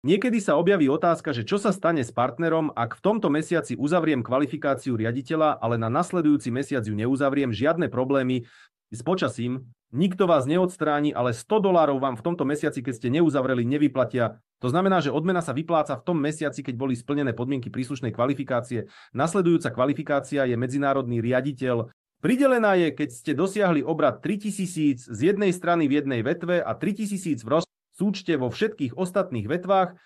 Niekedy sa objaví otázka, že čo sa stane s partnerom, ak v tomto mesiaci uzavriem kvalifikáciu riaditeľa, ale na nasledujúci mesiac ju neuzavriem, žiadne problémy s počasím, nikto vás neodstráni, ale $100 vám v tomto mesiaci, keď ste neuzavreli, nevyplatia. To znamená, že odmena sa vypláca v tom mesiaci, keď boli splnené podmienky príslušnej kvalifikácie. Nasledujúca kvalifikácia je medzinárodný riaditeľ. Pridelená je, keď ste dosiahli obrad 3000 z jednej strany v jednej vetve a 3000 v súčte vo všetkých ostatných vetvách.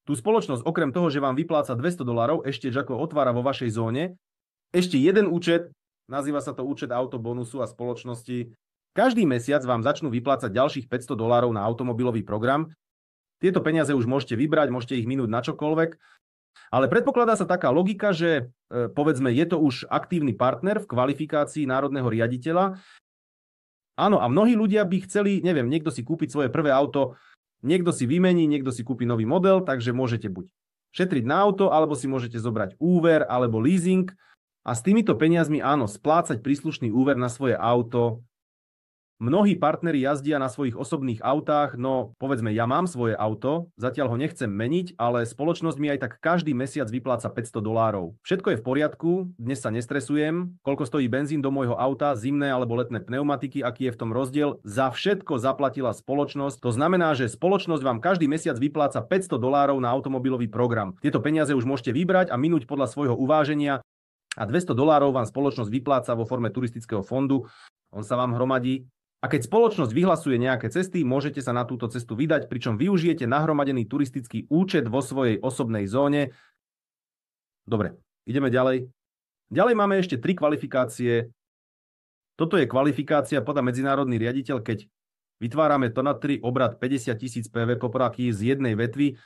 Tú spoločnosť okrem toho, že vám vypláca $200, ešte ako otvára vo vašej zóne, ešte jeden účet, nazýva sa to účet autobonusu a spoločnosti. Každý mesiac vám začnú vyplácať ďalších $500 na automobilový program. Tieto peniaze už môžete vybrať, môžete ich minúť na čokoľvek. Ale predpokladá sa taká logika, že povedzme, je to už aktívny partner v kvalifikácii národného riaditeľa. Áno, a mnohí ľudia by chceli, neviem, niekto si kúpiť svoje prvé auto, niekto si vymení, niekto si kúpi nový model, takže môžete buď šetriť na auto, alebo si môžete zobrať úver alebo leasing a s týmito peniazmi, áno, splácať príslušný úver na svoje auto. Mnohí partneri jazdia na svojich osobných autách, no povedzme, ja mám svoje auto, zatiaľ ho nechcem meniť, ale spoločnosť mi aj tak každý mesiac vypláca $500. Všetko je v poriadku, dnes sa nestresujem, koľko stojí benzín do môjho auta, zimné alebo letné pneumatiky, aký je v tom rozdiel, za všetko zaplatila spoločnosť. To znamená, že spoločnosť vám každý mesiac vypláca $500 na automobilový program. Tieto peniaze už môžete vybrať a minúť podľa svojho uváženia a $200 vám spoločnosť vypláca vo forme turistického fondu. On sa vám hromadí. A keď spoločnosť vyhlasuje nejaké cesty, môžete sa na túto cestu vydať, pričom využijete nahromadený turistický účet vo svojej osobnej zóne. Dobre, ideme ďalej. Ďalej máme ešte 3 kvalifikácie. Toto je kvalifikácia podľa medzinárodný riaditeľ, keď vytvárame to na 3 obrad 50 000 PV kopráky z jednej vetvy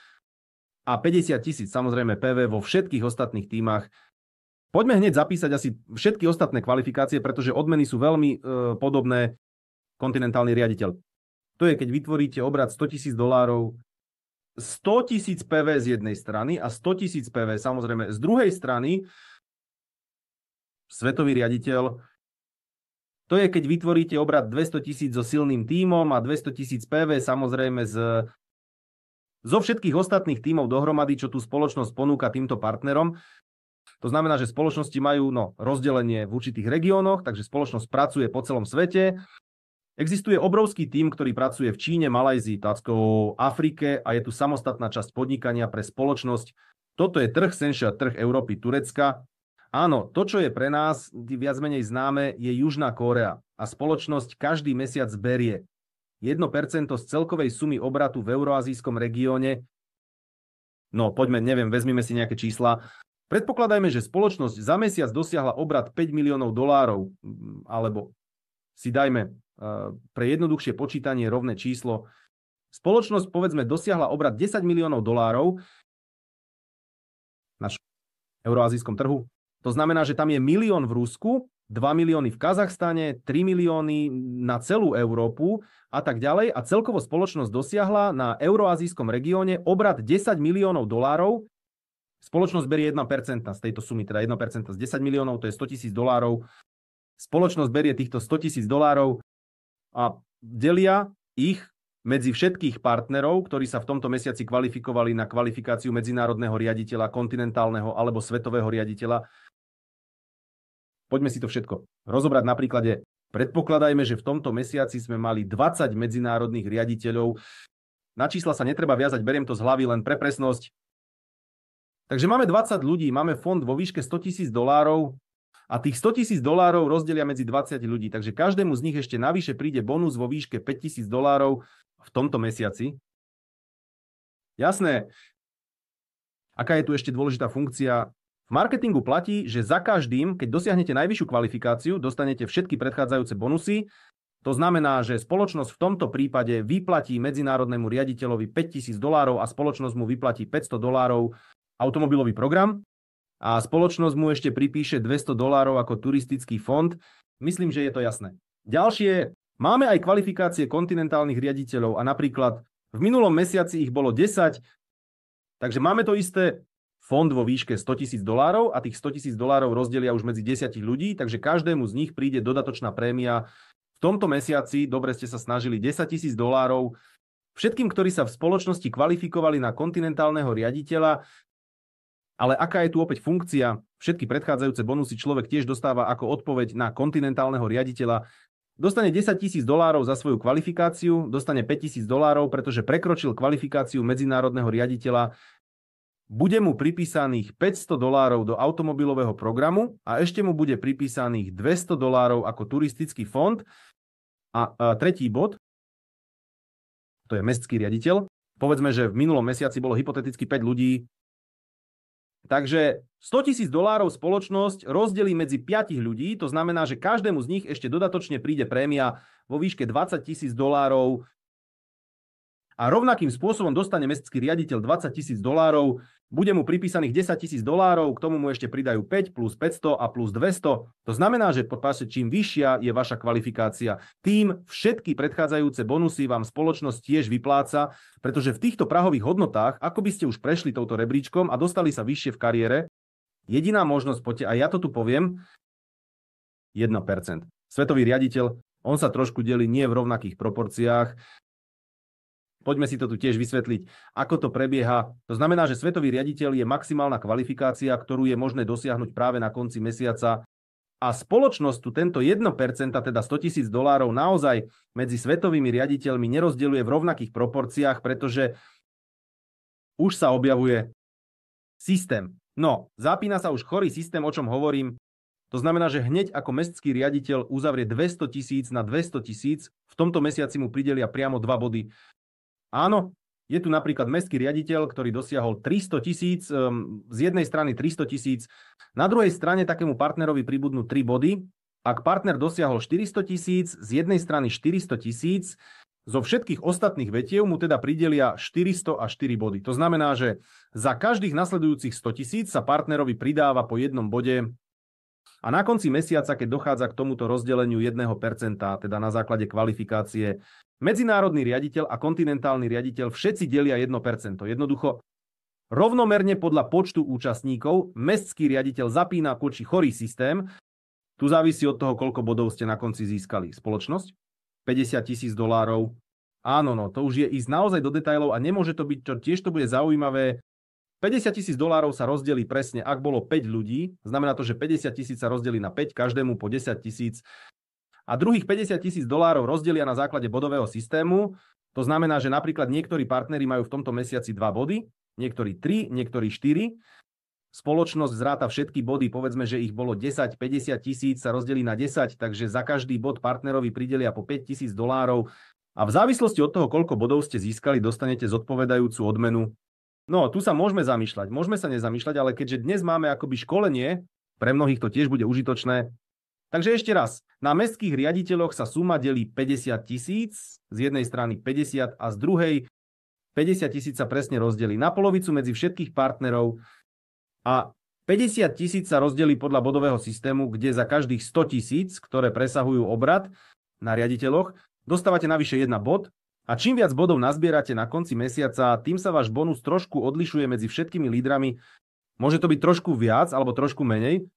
a 50 000 samozrejme PV vo všetkých ostatných tímach. Poďme hneď zapísať asi všetky ostatné kvalifikácie, pretože odmeny sú veľmi podobné. Kontinentálny riaditeľ. To je, keď vytvoríte obrad $100 000, 100 000 PV z jednej strany a 100 000 PV samozrejme z druhej strany. Svetový riaditeľ. To je, keď vytvoríte obrad 200 000 so silným tímom a 200 000 PV samozrejme zo všetkých ostatných tímov dohromady, čo tú spoločnosť ponúka týmto partnerom. To znamená, že spoločnosti majú rozdelenie v určitých regiónoch, takže spoločnosť pracuje po celom svete. Existuje obrovský tím, ktorý pracuje v Číne, Malajzii, Tácko, Afrike a je tu samostatná časť podnikania pre spoločnosť. Toto je trh senšia, trh Európy, Turecka. Áno, to, čo je pre nás viac menej známe, je Južná Kórea a spoločnosť každý mesiac berie 1% z celkovej sumy obratu v euroazijskom regióne. No, poďme, neviem, vezmime si nejaké čísla. Predpokladajme, že spoločnosť za mesiac dosiahla obrat $5 miliónov, alebo si dajme pre jednoduchšie počítanie rovné číslo. Spoločnosť, povedzme, dosiahla obrat $10 miliónov na euroazijskom trhu. To znamená, že tam je 1 milión v Rusku, 2 milióny v Kazachstane, 3 milióny na celú Európu a tak ďalej. A celkovo spoločnosť dosiahla na euroazijskom regióne obrat $10 miliónov. Spoločnosť berie 1% z tejto sumy, teda 1% z 10 miliónov, to je $100 000. Spoločnosť berie týchto $100 000 a delia ich medzi všetkých partnerov, ktorí sa v tomto mesiaci kvalifikovali na kvalifikáciu medzinárodného riaditeľa, kontinentálneho alebo svetového riaditeľa. Poďme si to všetko rozobrať na príklade. Predpokladajme, že v tomto mesiaci sme mali 20 medzinárodných riaditeľov. Na čísla sa netreba viazať, beriem to z hlavy len pre presnosť. Takže máme 20 ľudí, máme fond vo výške $100 000 a tých $100 000 rozdelia medzi 20 ľudí. Takže každému z nich ešte navyše príde bonus vo výške $5 000 v tomto mesiaci. Jasné. Aká je tu ešte dôležitá funkcia? V marketingu platí, že za každým, keď dosiahnete najvyššiu kvalifikáciu, dostanete všetky predchádzajúce bonusy. To znamená, že spoločnosť v tomto prípade vyplatí medzinárodnému riaditeľovi $5 000 a spoločnosť mu vyplatí $500 automobilový program. A spoločnosť mu ešte pripíše $200 ako turistický fond. Myslím, že je to jasné. Ďalšie, máme aj kvalifikácie kontinentálnych riaditeľov a napríklad v minulom mesiaci ich bolo 10, takže máme to isté fond vo výške $100 000 a tých $100 000 rozdelia už medzi 10 ľudí, takže každému z nich príde dodatočná prémia. V tomto mesiaci, dobre ste sa snažili, $10 000. Všetkým, ktorí sa v spoločnosti kvalifikovali na kontinentálneho riaditeľa. Ale aká je tu opäť funkcia? Všetky predchádzajúce bonusy človek tiež dostáva ako odpoveď na kontinentálneho riaditeľa. Dostane $10 000 za svoju kvalifikáciu, dostane $5 000, pretože prekročil kvalifikáciu medzinárodného riaditeľa. bude mu pripísaných $500 do automobilového programu a ešte mu bude pripísaných $200 ako turistický fond. A tretí bod, to je mestský riaditeľ. Povedzme, že v minulom mesiaci bolo hypoteticky 5 ľudí. Takže $100,000 spoločnosť rozdelí medzi 5 ľudí, to znamená, že každému z nich ešte dodatočne príde prémia vo výške $20,000 a rovnakým spôsobom dostane mestský riaditeľ $20,000, bude mu pripísaných $10,000, k tomu mu ešte pridajú 5 plus 500 a plus 200. To znamená, že čím vyššia je vaša kvalifikácia, tým všetky predchádzajúce bonusy vám spoločnosť tiež vypláca, pretože v týchto prahových hodnotách, ako by ste už prešli touto rebríčkom a dostali sa vyššie v kariére, jediná možnosť, poďte, a ja to tu poviem, 1%. Svetový riaditeľ, on sa trošku delí nie v rovnakých proporciách. Poďme si to tu tiež vysvetliť, ako to prebieha. To znamená, že svetový riaditeľ je maximálna kvalifikácia, ktorú je možné dosiahnuť práve na konci mesiaca. A spoločnosť tu tento 1%, teda $100,000, naozaj medzi svetovými riaditeľmi nerozdeľuje v rovnakých proporciách, pretože už sa objavuje systém. No, zapína sa už chorý systém, o čom hovorím. To znamená, že hneď ako mestský riaditeľ uzavrie 200,000 na 200,000, v tomto mesiaci mu pridelia priamo 2 body. Áno, je tu napríklad mestský riaditeľ, ktorý dosiahol 300,000, z jednej strany 300,000, na druhej strane takému partnerovi pribudnú 3 body. Ak partner dosiahol 400,000, z jednej strany 400,000, zo všetkých ostatných vetiev mu teda pridelia 400 a 4 body. To znamená, že za každých nasledujúcich 100,000 sa partnerovi pridáva po 1 bode. A na konci mesiaca, keď dochádza k tomuto rozdeleniu 1%, teda na základe kvalifikácie, medzinárodný riaditeľ a kontinentálny riaditeľ všetci delia 1%. Jednoducho, rovnomerne podľa počtu účastníkov, mestský riaditeľ zapína kočí chorý systém. Tu závisí od toho, koľko bodov ste na konci získali. Spoločnosť? $50,000. Áno, no, to už je ísť naozaj do detailov a nemôže to byť, čo tiež to bude zaujímavé. $50,000 sa rozdelí presne, ak bolo 5 ľudí, znamená to, že 50,000 sa rozdelí na 5, každému po 10,000. A druhých $50,000 rozdelia na základe bodového systému. To znamená, že napríklad niektorí partneri majú v tomto mesiaci 2 body, niektorí 3, niektorí 4. Spoločnosť zráta všetky body, povedzme, že ich bolo 10, 50,000 sa rozdelí na 10, takže za každý bod partnerovi pridelia po $5,000 a v závislosti od toho, koľko bodov ste získali, dostanete zodpovedajúcu odmenu. No, tu sa môžeme zamýšľať, môžeme sa nezamýšľať, ale keďže dnes máme akoby školenie, pre mnohých to tiež bude užitočné. Takže ešte raz, na mestských riaditeľoch sa suma delí 50,000, z jednej strany 50 a z druhej 50,000 sa presne rozdelí na polovicu medzi všetkých partnerov a 50,000 sa rozdelí podľa bodového systému, kde za každých 100,000, ktoré presahujú obrad na riaditeľoch, dostávate navyše 1 bod a čím viac bodov nazbierate na konci mesiaca, tým sa váš bonus trošku odlišuje medzi všetkými lídrami. Môže to byť trošku viac alebo trošku menej.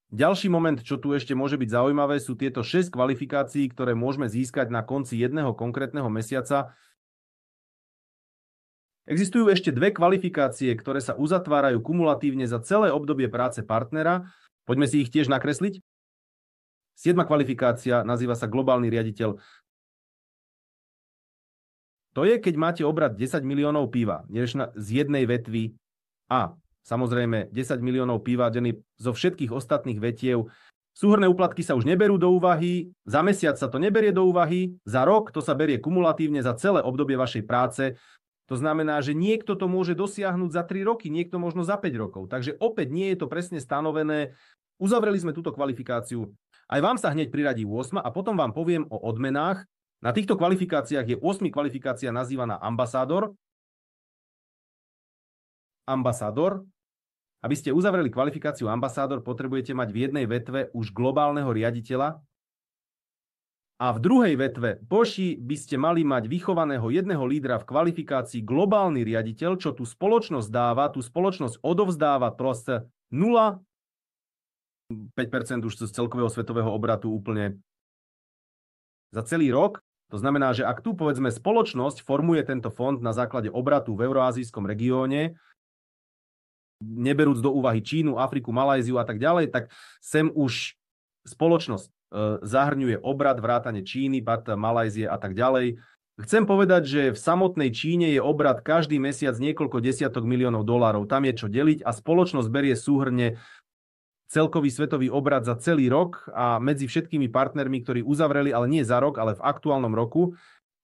Ďalší moment, čo tu ešte môže byť zaujímavé, sú tieto 6 kvalifikácií, ktoré môžeme získať na konci jedného konkrétneho mesiaca. Existujú ešte 2 kvalifikácie, ktoré sa uzatvárajú kumulatívne za celé obdobie práce partnera. Poďme si ich tiež nakresliť. 7. kvalifikácia nazýva sa globálny riaditeľ. To je, keď máte obrat 10 miliónov piva z jednej vetvy a samozrejme 10 miliónov piva zo všetkých ostatných vetiev. Súhrnné úplatky sa už neberú do úvahy, za mesiac sa to neberie do úvahy, za rok to sa berie kumulatívne za celé obdobie vašej práce. To znamená, že niekto to môže dosiahnuť za 3 roky, niekto možno za 5 rokov. Takže opäť nie je to presne stanovené. Uzavreli sme túto kvalifikáciu. Aj vám sa hneď priradí 8 a potom vám poviem o odmenách. Na týchto kvalifikáciách je 8. kvalifikácia nazývaná ambasádor. Ambasádor. Aby ste uzavreli kvalifikáciu ambasádor, potrebujete mať v jednej vetve už globálneho riaditeľa a v druhej vetve by ste mali mať vychovaného jedného lídra v kvalifikácii globálny riaditeľ, čo tú spoločnosť dáva, tú spoločnosť odovzdáva proste 0,5% už z celkového svetového obratu úplne za celý rok. To znamená, že ak tu povedzme spoločnosť formuje tento fond na základe obratu v euroazijskom regióne, neberúc do úvahy Čínu, Afriku, Malajziu a tak ďalej, tak sem už spoločnosť zahrňuje obrat, vrátane Číny, Malajzie a tak ďalej. Chcem povedať, že v samotnej Číne je obrat každý mesiac niekoľko desiatok miliónov dolárov. Tam je čo deliť a spoločnosť berie súhrne celkový svetový obrat za celý rok a medzi všetkými partnermi, ktorí uzavreli, ale nie za rok, ale v aktuálnom roku,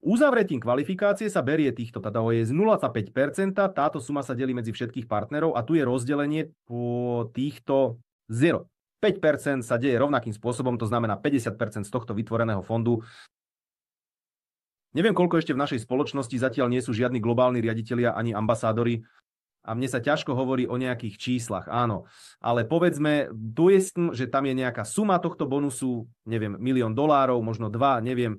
uzavretím kvalifikácie sa berie týchto, teda je z 0,5%, táto suma sa delí medzi všetkých partnerov a tu je rozdelenie po týchto 0. 5% sa deje rovnakým spôsobom, to znamená 50% z tohto vytvoreného fondu. Neviem, koľko ešte v našej spoločnosti zatiaľ nie sú žiadni globálni riaditelia ani ambasádori a mne sa ťažko hovorí o nejakých číslach, áno. Ale povedzme, že tam je nejaká suma tohto bonusu, neviem, $1 000 000, možno 2, neviem.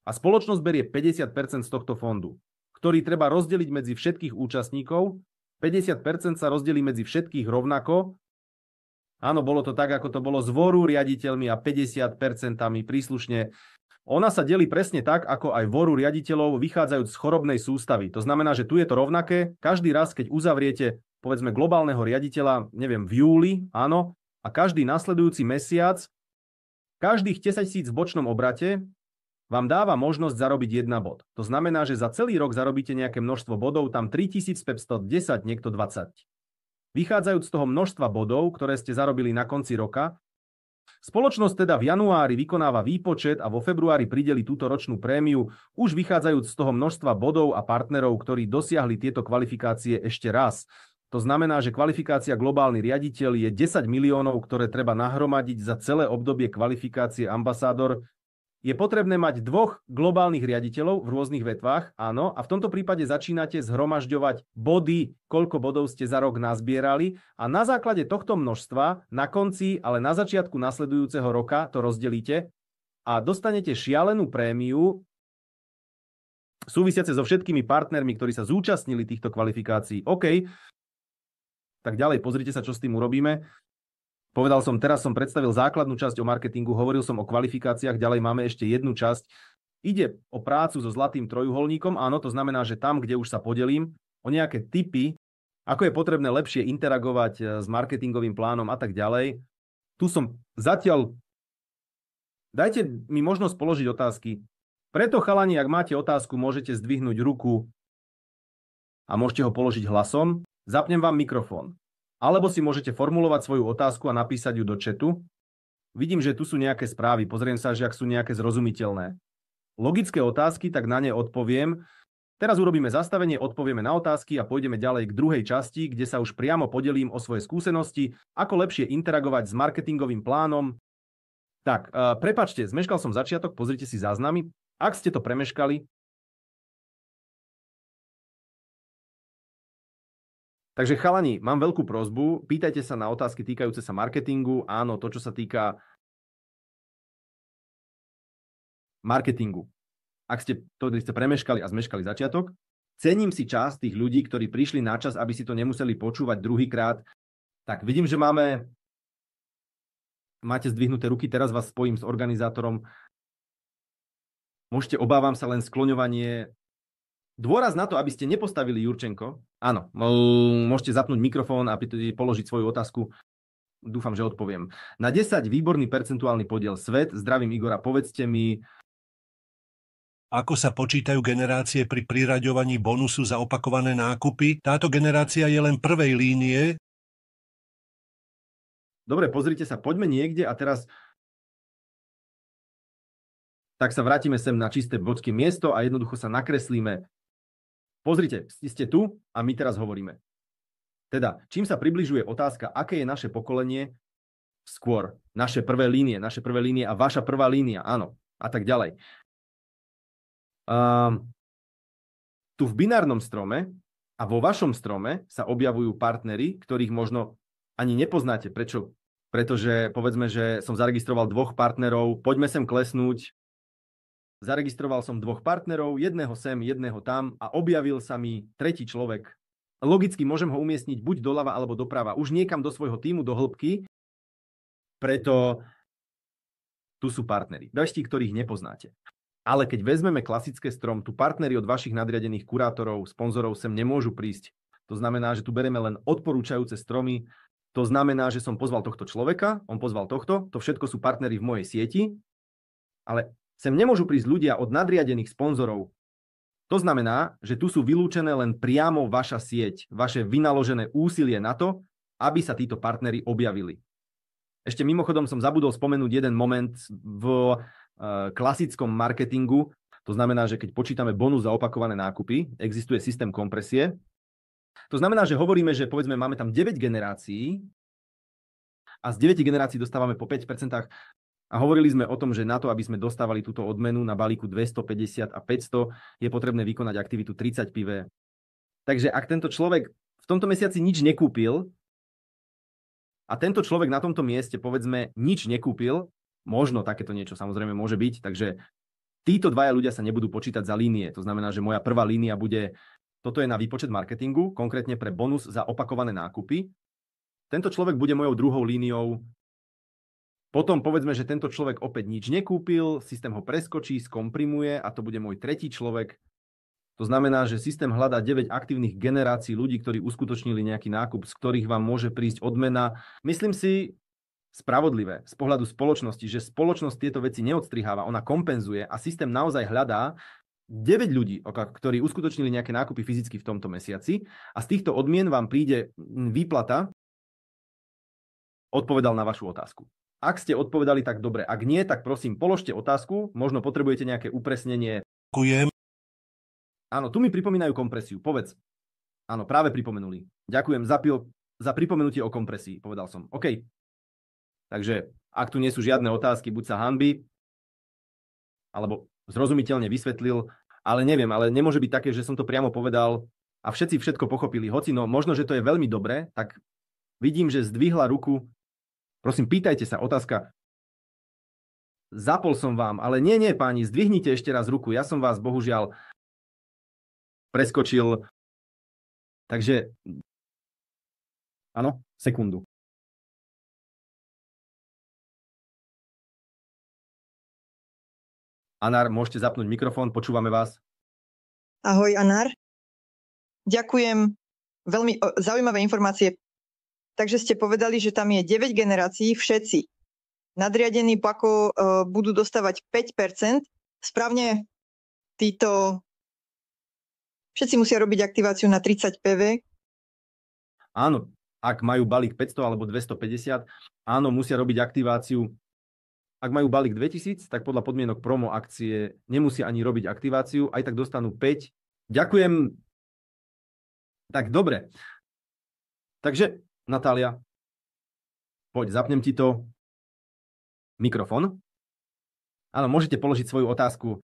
A spoločnosť berie 50% z tohto fondu, ktorý treba rozdeliť medzi všetkých účastníkov. 50% sa rozdelí medzi všetkých rovnako. Áno, bolo to tak, ako to bolo s voru riaditeľmi a 50% príslušne. Ona sa delí presne tak, ako aj voru riaditeľov vychádzajúc z chorobnej sústavy. To znamená, že tu je to rovnaké. Každý raz, keď uzavriete, povedzme, globálneho riaditeľa, neviem, v júli, áno, a každý nasledujúci mesiac, každých 10 000 v bočnom obrate vám dáva možnosť zarobiť 1 bod. To znamená, že za celý rok zarobíte nejaké množstvo bodov, tam 3510, niekto 20. Vychádzajúc z toho množstva bodov, ktoré ste zarobili na konci roka, spoločnosť teda v januári vykonáva výpočet a vo februári prideli túto ročnú prémiu, už vychádzajúc z toho množstva bodov a partnerov, ktorí dosiahli tieto kvalifikácie ešte raz. To znamená, že kvalifikácia globálny riaditeľ je 10 miliónov, ktoré treba nahromadiť za celé obdobie kvalifikácie ambasádor. Je potrebné mať 2 globálnych riaditeľov v rôznych vetvách, áno, a v tomto prípade začínate zhromažďovať body, koľko bodov ste za rok nazbierali a na základe tohto množstva na konci, ale na začiatku nasledujúceho roka to rozdelíte a dostanete šialenú prémiu súvisiace so všetkými partnermi, ktorí sa zúčastnili týchto kvalifikácií. OK, tak ďalej pozrite sa, čo s tým urobíme. Povedal som, teraz som predstavil základnú časť o marketingu, hovoril som o kvalifikáciách, ďalej máme ešte jednu časť. Ide o prácu so zlatým trojuholníkom, áno, to znamená, že tam, kde už sa podelím o nejaké tipy, ako je potrebné lepšie interagovať s marketingovým plánom a tak ďalej. Tu som zatiaľ... Dajte mi možnosť položiť otázky. Preto, chalani, ak máte otázku, môžete zdvihnúť ruku a môžete ho položiť hlasom. Zapnem vám mikrofón. Alebo si môžete formulovať svoju otázku a napísať ju do chatu. Vidím, že tu sú nejaké správy. Pozriem sa, že ak sú nejaké zrozumiteľné. Logické otázky, tak na ne odpoviem. Teraz urobíme zastavenie, odpovieme na otázky a pôjdeme ďalej k druhej časti, kde sa už priamo podelím o svoje skúsenosti, ako lepšie interagovať s marketingovým plánom. Tak, prepáčte, zmeškal som začiatok, pozrite si záznamy. Ak ste to premeškali, takže chalani, mám veľkú prosbu, pýtajte sa na otázky týkajúce sa marketingu. Áno, to, čo sa týka marketingu. Ak ste to premeškali a zmeškali začiatok, cením si čas tých ľudí, ktorí prišli na čas, aby si to nemuseli počúvať druhýkrát. Tak, vidím, že máte zdvihnuté ruky, teraz vás spojím s organizátorom. Môžete, obávam sa, len skloňovanie. Dôraz na to, aby ste nepostavili Jurčenko. Áno, môžete zapnúť mikrofón a položiť svoju otázku. Dúfam, že odpoviem. Na 10 výborný percentuálny podiel svet. Zdravím Igora, povedzte mi. Ako sa počítajú generácie pri priraďovaní bonusu za opakované nákupy? Táto generácia je len prvej línie. Dobre, pozrite sa, poďme niekde a teraz tak sa vrátime sem na čisté bočky miesto a jednoducho sa nakreslíme. Pozrite, ste tu a my teraz hovoríme. Teda, čím sa približuje otázka, aké je naše pokolenie, skôr naše prvé línie a vaša prvá línia, áno, a tak ďalej. Tu v binárnom strome a vo vašom strome sa objavujú partnery, ktorých možno ani nepoznáte. Prečo? Pretože povedzme, že som zaregistroval 2 partnerov, poďme sem klesnúť. Zaregistroval som 2 partnerov, jedného sem, jedného tam a objavil sa mi tretí človek. Logicky môžem ho umiestniť buď doľava alebo doprava, už niekam do svojho tímu, do hĺbky, preto tu sú partneri, bežti, ktorých nepoznáte. Ale keď vezmeme klasické strom, tu partneri od vašich nadriadených kurátorov, sponzorov sem nemôžu prísť. To znamená, že tu bereme len odporúčajúce stromy. To znamená, že som pozval tohto človeka, on pozval tohto, to všetko sú partneri v mojej sieti, ale sem nemôžu prísť ľudia od nadriadených sponzorov, To znamená, že tu sú vylúčené len priamo vaša sieť, vaše vynaložené úsilie na to, aby sa títo partneri objavili. Ešte mimochodom som zabudol spomenúť jeden moment v klasickom marketingu. To znamená, že keď počítame bonus za opakované nákupy, existuje systém kompresie. To znamená, že hovoríme, že povedzme máme tam 9 generácií a z 9 generácií dostávame po 5%. A hovorili sme o tom, že na to, aby sme dostávali túto odmenu na balíku 250 a 500, je potrebné vykonať aktivitu 30 PV. Takže ak tento človek v tomto mesiaci nič nekúpil a tento človek na tomto mieste, povedzme, nič nekúpil, možno takéto niečo samozrejme môže byť, takže títo dvaja ľudia sa nebudú počítať za línie. To znamená, že moja prvá línia bude, toto je na výpočet marketingu, konkrétne pre bonus za opakované nákupy. Tento človek bude mojou druhou líniou. Potom povedzme, že tento človek opäť nič nekúpil, systém ho preskočí, skomprimuje a to bude môj tretí človek. To znamená, že systém hľadá 9 aktívnych generácií ľudí, ktorí uskutočnili nejaký nákup, z ktorých vám môže prísť odmena. Myslím si, spravodlivé z pohľadu spoločnosti, že spoločnosť tieto veci neodstriháva, ona kompenzuje a systém naozaj hľadá 9 ľudí, ktorí uskutočnili nejaké nákupy fyzicky v tomto mesiaci a z týchto odmien vám príde výplata, odpovedal na vašu otázku. Ak ste odpovedali, tak dobre. Ak nie, tak prosím, položte otázku. Možno potrebujete nejaké upresnenie. Ďakujem. Áno, tu mi pripomínajú kompresiu. Povedz. Áno, práve pripomenuli. Ďakujem za pripomenutie o kompresii, povedal som. OK. Takže, ak tu nie sú žiadne otázky, buď sa hanbí, alebo zrozumiteľne vysvetlil, ale neviem, ale nemôže byť také, že som to priamo povedal a všetci všetko pochopili. Hoci, no možno, že to je veľmi dobré, tak vidím, že zdvihla ruku. Prosím, pýtajte sa, otázka. Zapol som vám, ale nie, páni, zdvihnite ešte raz ruku. Ja som vás, bohužiaľ, preskočil. Takže, áno, sekundu. Anár, môžete zapnúť mikrofón, počúvame vás. Ahoj, Anár. Ďakujem, veľmi zaujímavé informácie. Takže ste povedali, že tam je 9 generácií, všetci nadriadení PAKO budú dostávať 5%. Správne títo všetci musia robiť aktiváciu na 30 PV. Áno, ak majú balík 500 alebo 250, áno, musia robiť aktiváciu. Ak majú balík 2000, tak podľa podmienok promo akcie nemusia ani robiť aktiváciu, aj tak dostanú 5. Ďakujem. Tak dobre. Takže Natália, poď, zapnem ti to mikrofón. Áno, môžete položiť svoju otázku.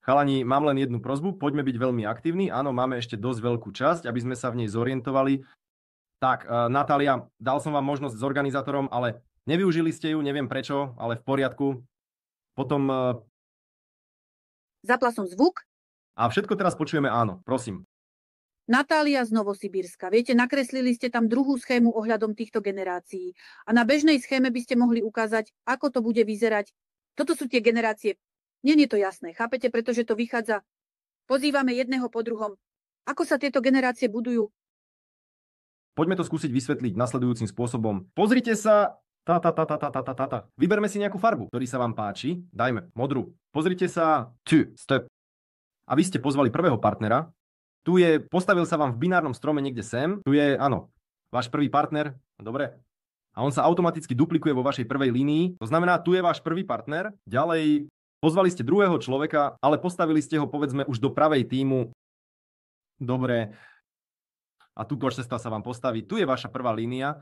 Chalani, mám len jednu prosbu, poďme byť veľmi aktívni. Áno, máme ešte dosť veľkú časť, aby sme sa v nej zorientovali. Tak, Natália, dal som vám možnosť s organizátorom, ale nevyužili ste ju, neviem prečo, ale v poriadku. Potom... Zapla som zvuk. A všetko teraz počujeme áno, prosím. Natália z Novosibírska. Viete, nakreslili ste tam druhú schému ohľadom týchto generácií. A na bežnej schéme by ste mohli ukázať, ako to bude vyzerať. Toto sú tie generácie. Nie je to jasné, chápete? Pretože to vychádza. Pozývame jedného po druhom. Ako sa tieto generácie budujú? Poďme to skúsiť vysvetliť nasledujúcim spôsobom. Pozrite sa. Vyberme si nejakú farbu, ktorý sa vám páči. Dajme modrú. Pozrite sa. Step. A vy ste pozvali prvého partnera. Tu je, postavil sa vám v binárnom strome niekde sem. Tu je, áno, váš prvý partner. Dobre. A on sa automaticky duplikuje vo vašej prvej línii. To znamená, tu je váš prvý partner. Ďalej pozvali ste druhého človeka, ale postavili ste ho, povedzme, už do pravej týmu. Dobre. A tu cesta sa vám postaví. Tu je vaša prvá línia.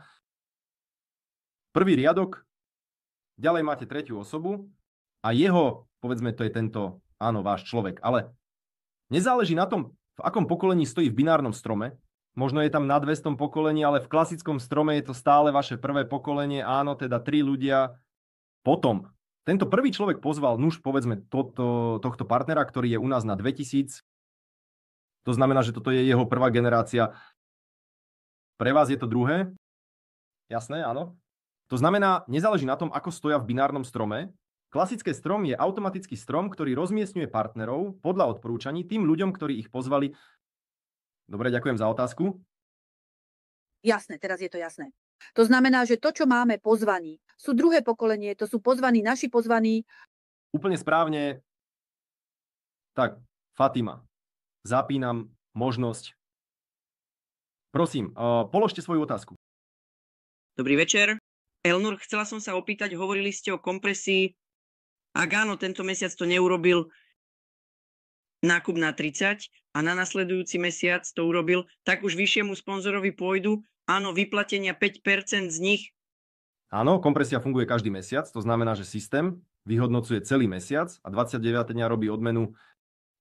Prvý riadok. Ďalej máte tretiu osobu. A jeho, povedzme, to je tento, áno, váš človek. Ale nezáleží na tom, v akom pokolení stojí v binárnom strome. Možno je tam na 200 pokolení, ale v klasickom strome je to stále vaše prvé pokolenie. Áno, teda 3 ľudia. Potom, tento prvý človek pozval, nuž, povedzme, tohto partnera, ktorý je u nás na 2000. To znamená, že toto je jeho prvá generácia. Pre vás je to druhé? Jasné, áno. To znamená, nezáleží na tom, ako stoja v binárnom strome. Klasické strom je automatický strom, ktorý rozmiestňuje partnerov podľa odporúčaní tým ľuďom, ktorí ich pozvali. Dobre, ďakujem za otázku. Jasné, teraz je to jasné. To znamená, že to, čo máme pozvaní, sú druhé pokolenie, to sú pozvaní, naši pozvaní. Úplne správne. Tak, Fatima, zapínam možnosť. Prosím, položte svoju otázku. Dobrý večer. Elnur, chcela som sa opýtať, hovorili ste o kompresii. Ak áno, tento mesiac to neurobil nákup na 30 a na nasledujúci mesiac to urobil, tak už vyššiemu sponzorovi pôjdu, áno, vyplatenia 5% z nich. Áno, kompresia funguje každý mesiac, to znamená, že systém vyhodnocuje celý mesiac a 29 dňa robí odmenu.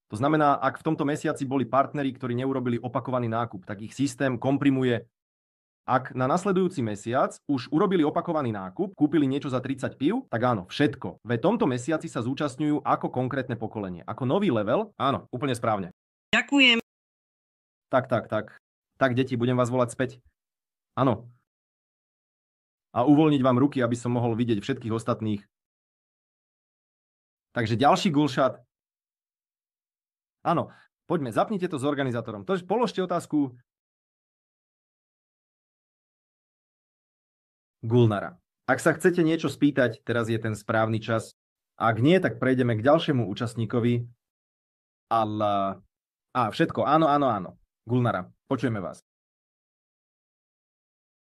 To znamená, ak v tomto mesiaci boli partneri, ktorí neurobili opakovaný nákup, tak ich systém komprimuje. Ak na nasledujúci mesiac už urobili opakovaný nákup, kúpili niečo za 30 pív, tak áno, všetko. V tomto mesiaci sa zúčastňujú ako konkrétne pokolenie. Ako nový level, áno, úplne správne. Ďakujem. Tak. Tak, deti, budem vás volať späť. Áno. A uvoľniť vám ruky, aby som mohol vidieť všetkých ostatných. Takže ďalší gulšat. Áno, poďme, zapnite to s organizátorom. Položte otázku Gulnara. Ak sa chcete niečo spýtať, teraz je ten správny čas. Ak nie, tak prejdeme k ďalšiemu účastníkovi. Všetko, áno. Gulnara, počujeme vás.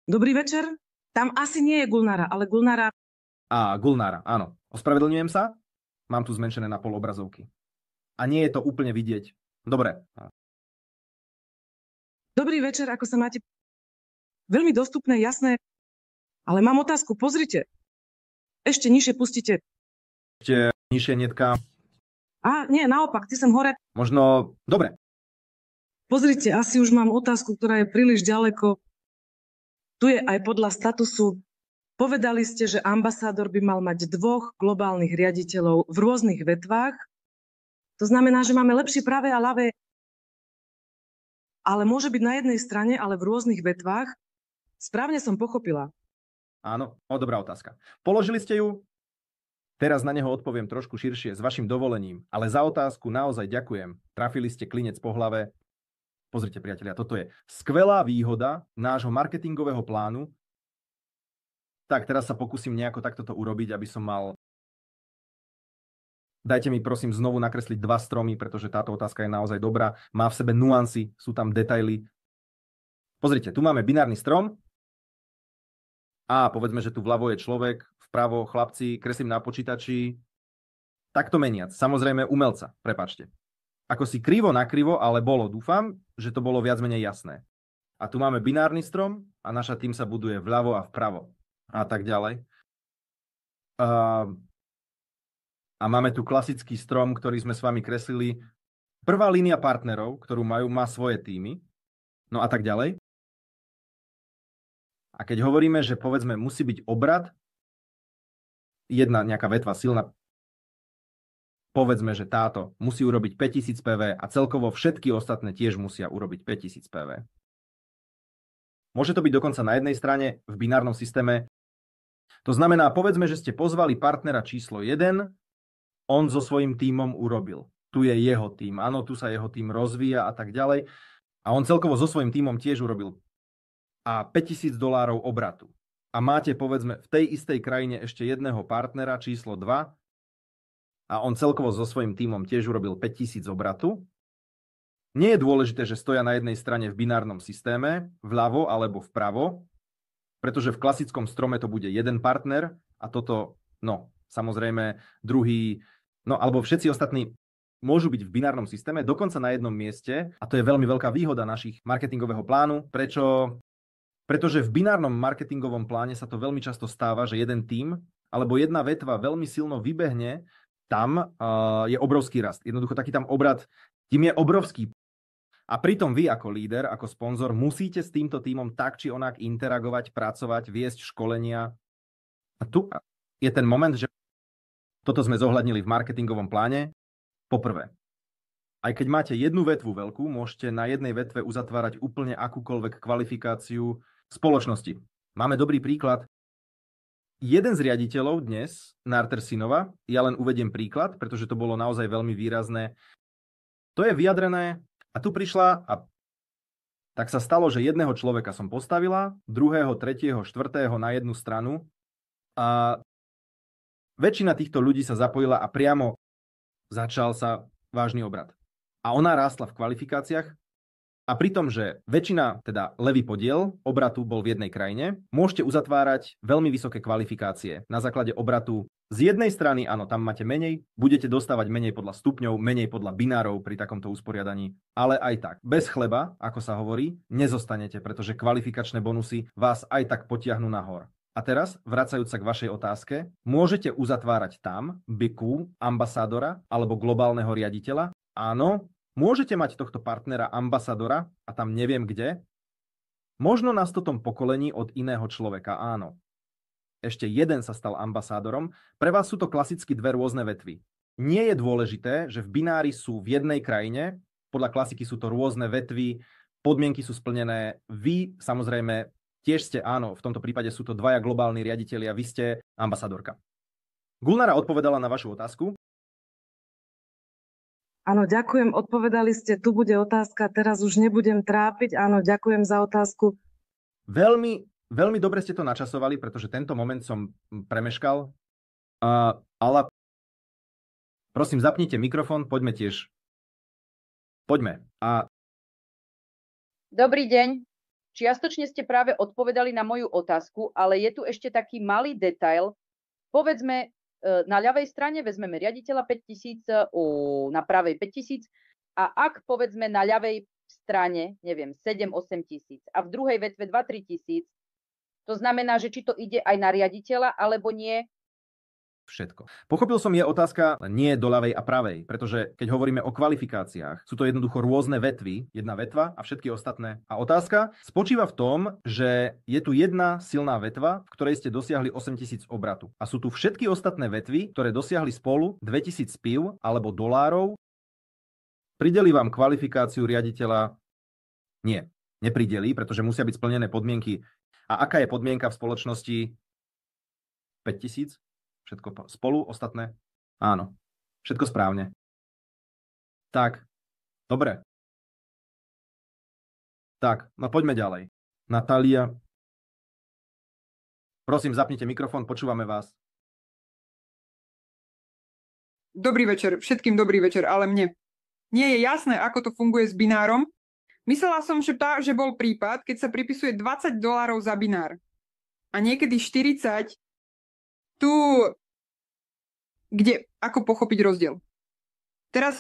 Dobrý večer. Tam asi nie je Gulnara, ale Gulnara... Gulnara, áno. Ospravedlňujem sa. Mám tu zmenšené na pol obrazovky. A nie je to úplne vidieť. Dobre. Dobrý večer, ako sa máte? Veľmi dostupné, jasné. Ale mám otázku, pozrite. Ešte nižšie pustíte. Ešte nižšie, Netka. Nie, naopak, ty sem hore. Možno, dobre. Pozrite, asi už mám otázku, ktorá je príliš ďaleko. Tu je aj podľa statusu. Povedali ste, že ambasádor by mal mať 2 globálnych riaditeľov v rôznych vetvách. To znamená, že máme lepšie pravé a ľavé, ale môže byť na jednej strane, ale v rôznych vetvách. Správne som pochopila. Áno, dobrá otázka. Položili ste ju? Teraz na neho odpoviem trošku širšie, s vašim dovolením, ale za otázku naozaj ďakujem. Trafili ste klinec po hlave. Pozrite, priatelia, toto je skvelá výhoda nášho marketingového plánu. Tak, teraz sa pokúsim nejako takto to urobiť, aby som mal... Dajte mi prosím znovu nakresliť 2 stromy, pretože táto otázka je naozaj dobrá. Má v sebe nuancy, sú tam detaily. Pozrite, tu máme binárny strom. Povedzme, že tu vľavo je človek, vpravo chlapci, kreslím na počítači. Takto meniac. Samozrejme umelca, prepáčte. Ako si krivo nakrivo, ale bolo, dúfam, že to bolo viac menej jasné. A tu máme binárny strom a naša tým sa buduje vľavo a vpravo. A tak ďalej. A máme tu klasický strom, ktorý sme s vami kreslili. Prvá línia partnerov, ktorú má svoje týmy. No a tak ďalej. A keď hovoríme, že povedzme musí byť obrad, jedna nejaká vetva silná, povedzme, že táto musí urobiť 5000 PV a celkovo všetky ostatné tiež musia urobiť 5000 PV. Môže to byť dokonca na jednej strane v binárnom systéme. To znamená, povedzme, že ste pozvali partnera číslo 1, on so svojím tímom urobil. Tu je jeho tím. Áno, tu sa jeho tím rozvíja a tak ďalej. A on celkovo so svojím tímom tiež urobil. A $5000 obratu. A máte, povedzme, v tej istej krajine ešte jedného partnera číslo 2 a on celkovo so svojím tímom tiež urobil 5000 obratu. Nie je dôležité, že stoja na jednej strane v binárnom systéme, vľavo alebo vpravo, pretože v klasickom strome to bude jeden partner a toto, samozrejme, druhý, alebo všetci ostatní môžu byť v binárnom systéme, dokonca na jednom mieste, a to je veľmi veľká výhoda našich marketingového plánu. Prečo? Pretože v binárnom marketingovom pláne sa to veľmi často stáva, že jeden tím alebo jedna vetva veľmi silno vybehne, tam je obrovský rast. Jednoducho taký tam obrad, tím je obrovský. A pritom vy ako líder, ako sponzor musíte s týmto tímom tak či onak interagovať, pracovať, viesť školenia. A tu je ten moment, že toto sme zohľadnili v marketingovom pláne. Poprvé, aj keď máte jednu vetvu veľkú, môžete na jednej vetve uzatvárať úplne akúkoľvek kvalifikáciu spoločnosti. Máme dobrý príklad. Jeden z riaditeľov dnes, Narter Sinova, ja len uvediem príklad, pretože to bolo naozaj veľmi výrazné. To je vyjadrené a tu prišla a tak sa stalo, že jedného človeka som postavila, druhého, tretieho, štvrtého na jednu stranu a väčšina týchto ľudí sa zapojila a priamo začal sa vážny obrat. A ona rástla v kvalifikáciách a pri tom, že väčšina, teda levý podiel obratu bol v jednej krajine, môžete uzatvárať veľmi vysoké kvalifikácie na základe obratu. Z jednej strany, áno, tam máte menej, budete dostávať menej podľa stupňov, menej podľa binárov pri takomto usporiadaní, ale aj tak, bez chleba, ako sa hovorí, nezostanete, pretože kvalifikačné bonusy vás aj tak potiahnu nahor. A teraz, vracajúc sa k vašej otázke, môžete uzatvárať tam BQ, ambasádora alebo globálneho riaditeľa? Áno, môžete mať tohto partnera ambasadora a tam neviem kde. Možno na 100. pokolení od iného človeka, áno. Ešte jeden sa stal ambasádorom. Pre vás sú to klasicky dve rôzne vetvy. Nie je dôležité, že v binári sú v jednej krajine, podľa klasiky sú to rôzne vetvy, podmienky sú splnené. Vy, samozrejme, tiež ste, áno, v tomto prípade sú to dvaja globálni riaditelia, vy ste ambasadorka. Gulnara odpovedala na vašu otázku. Áno, ďakujem, odpovedali ste, tu bude otázka, teraz už nebudem trápiť. Áno, ďakujem za otázku. Veľmi dobre ste to načasovali, pretože tento moment som premeškal. Ale prosím, zapnite mikrofón, poďme tiež. Poďme. Dobrý deň. Čiastočne ste práve odpovedali na moju otázku, ale je tu ešte taký malý detail. Povedzme, na ľavej strane vezmeme riaditeľa 5000, na pravej 5000 a ak povedzme na ľavej strane, neviem, 7-8 tisíc a v druhej vetve 2-3 tisíc, to znamená, že či to ide aj na riaditeľa, alebo nie? Všetko. Pochopil som, je otázka nie do ľavej a pravej, pretože keď hovoríme o kvalifikáciách, sú to jednoducho rôzne vetvy, jedna vetva a všetky ostatné. A otázka spočíva v tom, že je tu jedna silná vetva, v ktorej ste dosiahli 8000 obratu. A sú tu všetky ostatné vetvy, ktoré dosiahli spolu 2000 pív alebo dolárov. Prideli vám kvalifikáciu riaditeľa? Nie, neprideli, pretože musia byť splnené podmienky. A aká je podmienka v spoločnosti? 5000? Všetko spolu, ostatné? Áno, všetko správne. Tak, dobre. Tak, no poďme ďalej. Natália. Prosím, zapnite mikrofón, počúvame vás. Dobrý večer, všetkým dobrý večer, ale mne nie je jasné, ako to funguje s binárom. Myslela som, že bol prípad, keď sa pripisuje $20 za binár a niekedy 40. Tu, kde, ako pochopiť rozdiel? Teraz,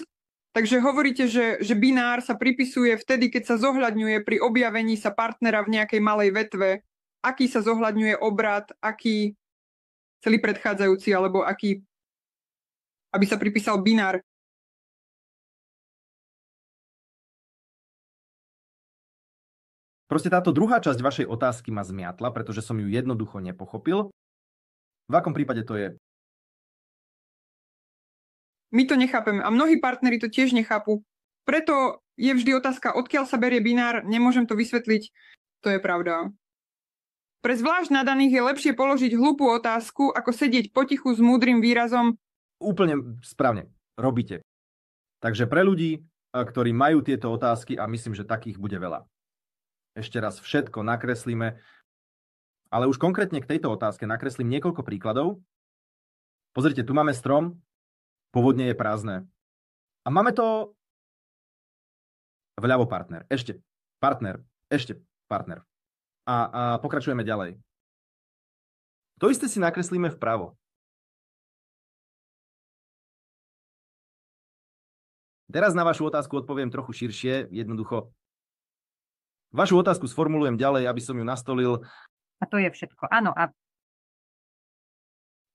takže hovoríte, že binár sa pripisuje vtedy, keď sa zohľadňuje pri objavení sa partnera v nejakej malej vetve, aký sa zohľadňuje obrat, aký celý predchádzajúci, alebo aký, aby sa pripísal binár. Proste táto druhá časť vašej otázky ma zmiatla, pretože som ju jednoducho nepochopil. V akom prípade to je? My to nechápeme a mnohí partneri to tiež nechápu. Preto je vždy otázka, odkiaľ sa berie binár, nemôžem to vysvetliť, to je pravda. Pre zvlášť nadaných je lepšie položiť hlúpú otázku, ako sedieť potichu s múdrym výrazom. Úplne správne, robíte. Takže pre ľudí, ktorí majú tieto otázky, a myslím, že takých bude veľa. Ešte raz všetko nakreslíme, ale už konkrétne k tejto otázke nakreslím niekoľko príkladov. Pozrite, tu máme strom, pôvodne je prázdne. A máme to vľavo partner, ešte partner. A pokračujeme ďalej. To isté si nakreslíme vpravo. Teraz na vašu otázku odpoviem trochu širšie, jednoducho. Vašu otázku sformulujem ďalej, aby som ju nastolil. A to je všetko. Áno. A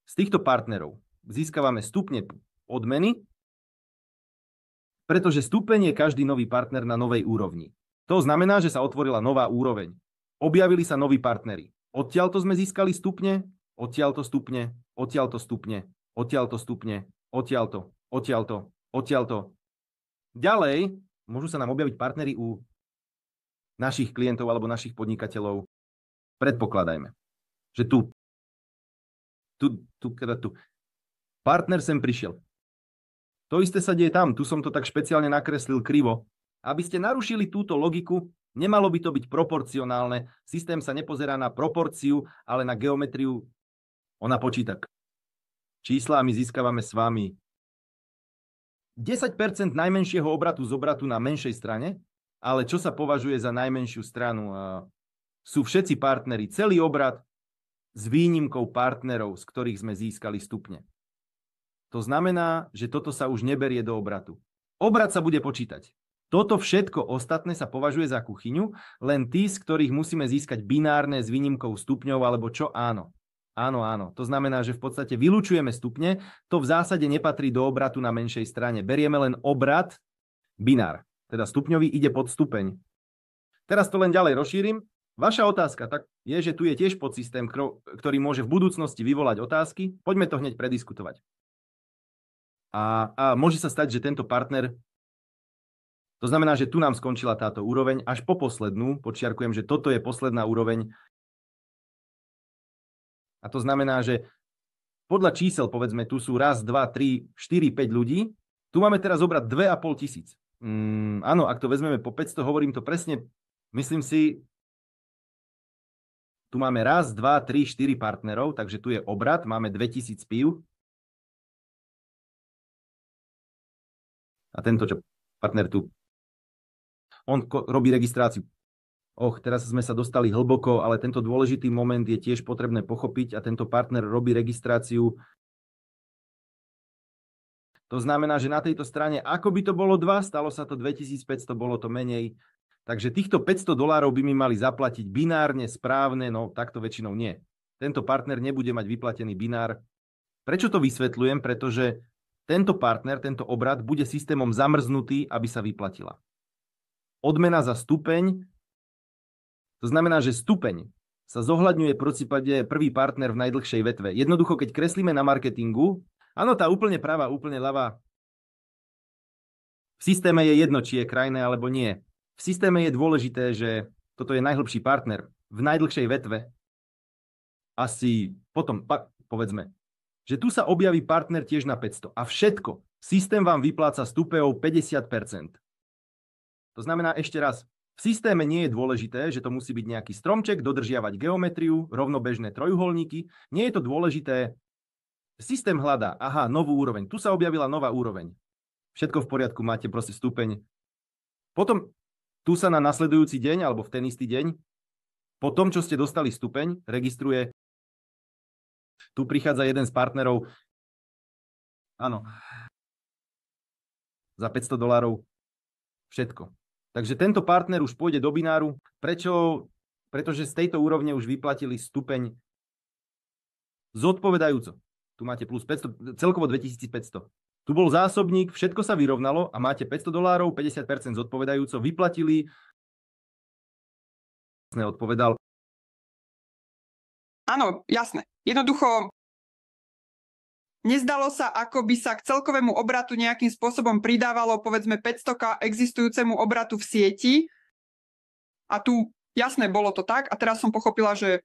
z týchto partnerov získavame stupne odmeny, pretože stupeň je každý nový partner na novej úrovni. To znamená, že sa otvorila nová úroveň. Objavili sa noví partneri. Odtiaľto sme získali stupne, odtiaľto stupne, odtiaľto stupne, odtiaľto stupne, odtiaľto. Ďalej môžu sa nám objaviť partneri u našich klientov alebo našich podnikateľov. Predpokladajme, že tu. Partner sem prišiel. To isté sa deje tam. Tu som to tak špeciálne nakreslil krivo. Aby ste narušili túto logiku, nemalo by to byť proporcionálne. Systém sa nepozerá na proporciu, ale na geometriu. Ona počíta čísla a my získavame s vami 10% najmenšieho obratu z obratu na menšej strane, ale čo sa považuje za najmenšiu stranu? Sú všetci partneri, celý obrad s výnimkou partnerov, z ktorých sme získali stupne. To znamená, že toto sa už neberie do obratu. Obrat sa bude počítať. Toto všetko ostatné sa považuje za kuchyňu, len tí, z ktorých musíme získať binárne s výnimkou stupňov, alebo čo áno. Áno, áno. To znamená, že v podstate vylúčujeme stupne, to v zásade nepatrí do obratu na menšej strane. Berieme len obrat, binár, teda stupňový ide pod stupeň. Teraz to len ďalej rozšírim. Vaša otázka tak je, že tu je tiež podsystém, ktorý môže v budúcnosti vyvolať otázky. Poďme to hneď prediskutovať. A môže sa stať, že tento partner, to znamená, že tu nám skončila táto úroveň, až po poslednú, podčiarkujem, že toto je posledná úroveň. A to znamená, že podľa čísel, povedzme, tu sú 1, 2, 3, 4, 5 ľudí, tu máme teraz obrať 2,5 tisíc. Áno, ak to vezmeme po 500, hovorím to presne, myslím si, tu máme 1, 2, 3, 4 partnerov, takže tu je obrat, máme 2000 pív. A tento partner tu, on robí registráciu. Teraz sme sa dostali hlboko, ale tento dôležitý moment je tiež potrebné pochopiť a tento partner robí registráciu. To znamená, že na tejto strane, ako by to bolo 2, stalo sa to 2500, bolo to menej. Takže týchto $500 by mi mali zaplatiť binárne, správne, no takto väčšinou nie. Tento partner nebude mať vyplatený binár. Prečo to vysvetľujem? Pretože tento partner, tento obrat bude systémom zamrznutý, aby sa vyplatila. Odmena za stupeň, to znamená, že stupeň sa zohľadňuje v prípade prvý partner v najdlhšej vetve. Jednoducho, keď kreslíme na marketingu, áno, tá úplne pravá, úplne ľavá, v systéme je jedno, či je krajné alebo nie. V systéme je dôležité, že toto je najhlbší partner v najdlhšej vetve. Asi potom, povedzme, že tu sa objaví partner tiež na 500. A všetko, systém vám vypláca stupeňov 50%. To znamená ešte raz, v systéme nie je dôležité, že to musí byť nejaký stromček, dodržiavať geometriu, rovnobežné trojuholníky. Nie je to dôležité. Systém hľadá, novú úroveň. Tu sa objavila nová úroveň. Všetko v poriadku, máte proste stupeň. Potom tu sa na nasledujúci deň, alebo v ten istý deň, po tom, čo ste dostali stupeň, registruje. Tu prichádza jeden z partnerov. Áno. Za $500. Všetko. Takže tento partner už pôjde do bináru. Prečo? Pretože z tejto úrovne už vyplatili stupeň zodpovedajúco. Tu máte plus 500, celkovo 2500. Tu bol zásobník, všetko sa vyrovnalo a máte $500, 50% zodpovedajúco. Vyplatili. Neodpovedal. Áno, jasné. Jednoducho nezdalo sa, ako by sa k celkovému obratu nejakým spôsobom pridávalo, povedzme, 500 existujúcemu obratu v sieti. A tu, jasné, bolo to tak. A teraz som pochopila, že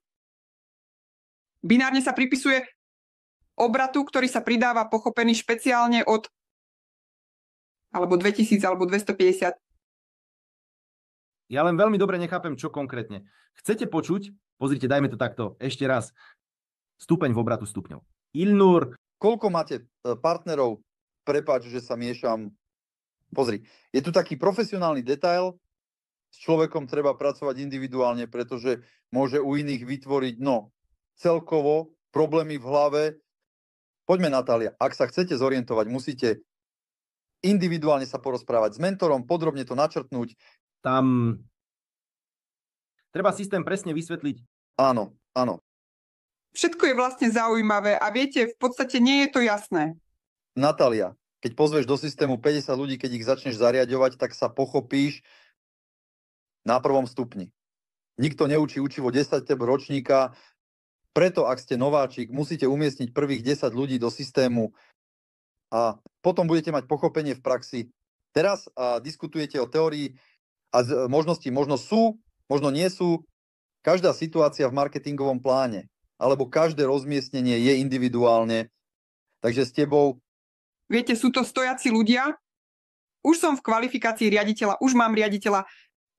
binárne sa pripisuje obratu, ktorý sa pridáva pochopený špeciálne od alebo 2000, alebo 250. Ja len veľmi dobre nechápem, čo konkrétne. Chcete počuť? Pozrite, dajme to takto. Ešte raz. Stupeň v obratu stupňov. Ilnur. Koľko máte partnerov? Prepáč, že sa miešam. Pozri, je tu taký profesionálny detail. S človekom treba pracovať individuálne, pretože môže u iných vytvoriť, celkovo problémy v hlave. Poďme, Natália, ak sa chcete zorientovať, musíte individuálne sa porozprávať s mentorom, podrobne to načrtnúť. Tam treba systém presne vysvetliť. Áno, áno. Všetko je vlastne zaujímavé a viete, v podstate nie je to jasné. Natália, keď pozveš do systému 50 ľudí, keď ich začneš zariaďovať, tak sa pochopíš na prvom stupni. Nikto neučí učivo 10 ročníka, preto ak ste nováčik, musíte umiestniť prvých 10 ľudí do systému a potom budete mať pochopenie v praxi. Teraz diskutujete o teórii a možnosti možno sú, možno nie sú. Každá situácia v marketingovom pláne alebo každé rozmiestnenie je individuálne. Takže s tebou... Viete, sú to stojaci ľudia. Už som v kvalifikácii riaditeľa, už mám riaditeľa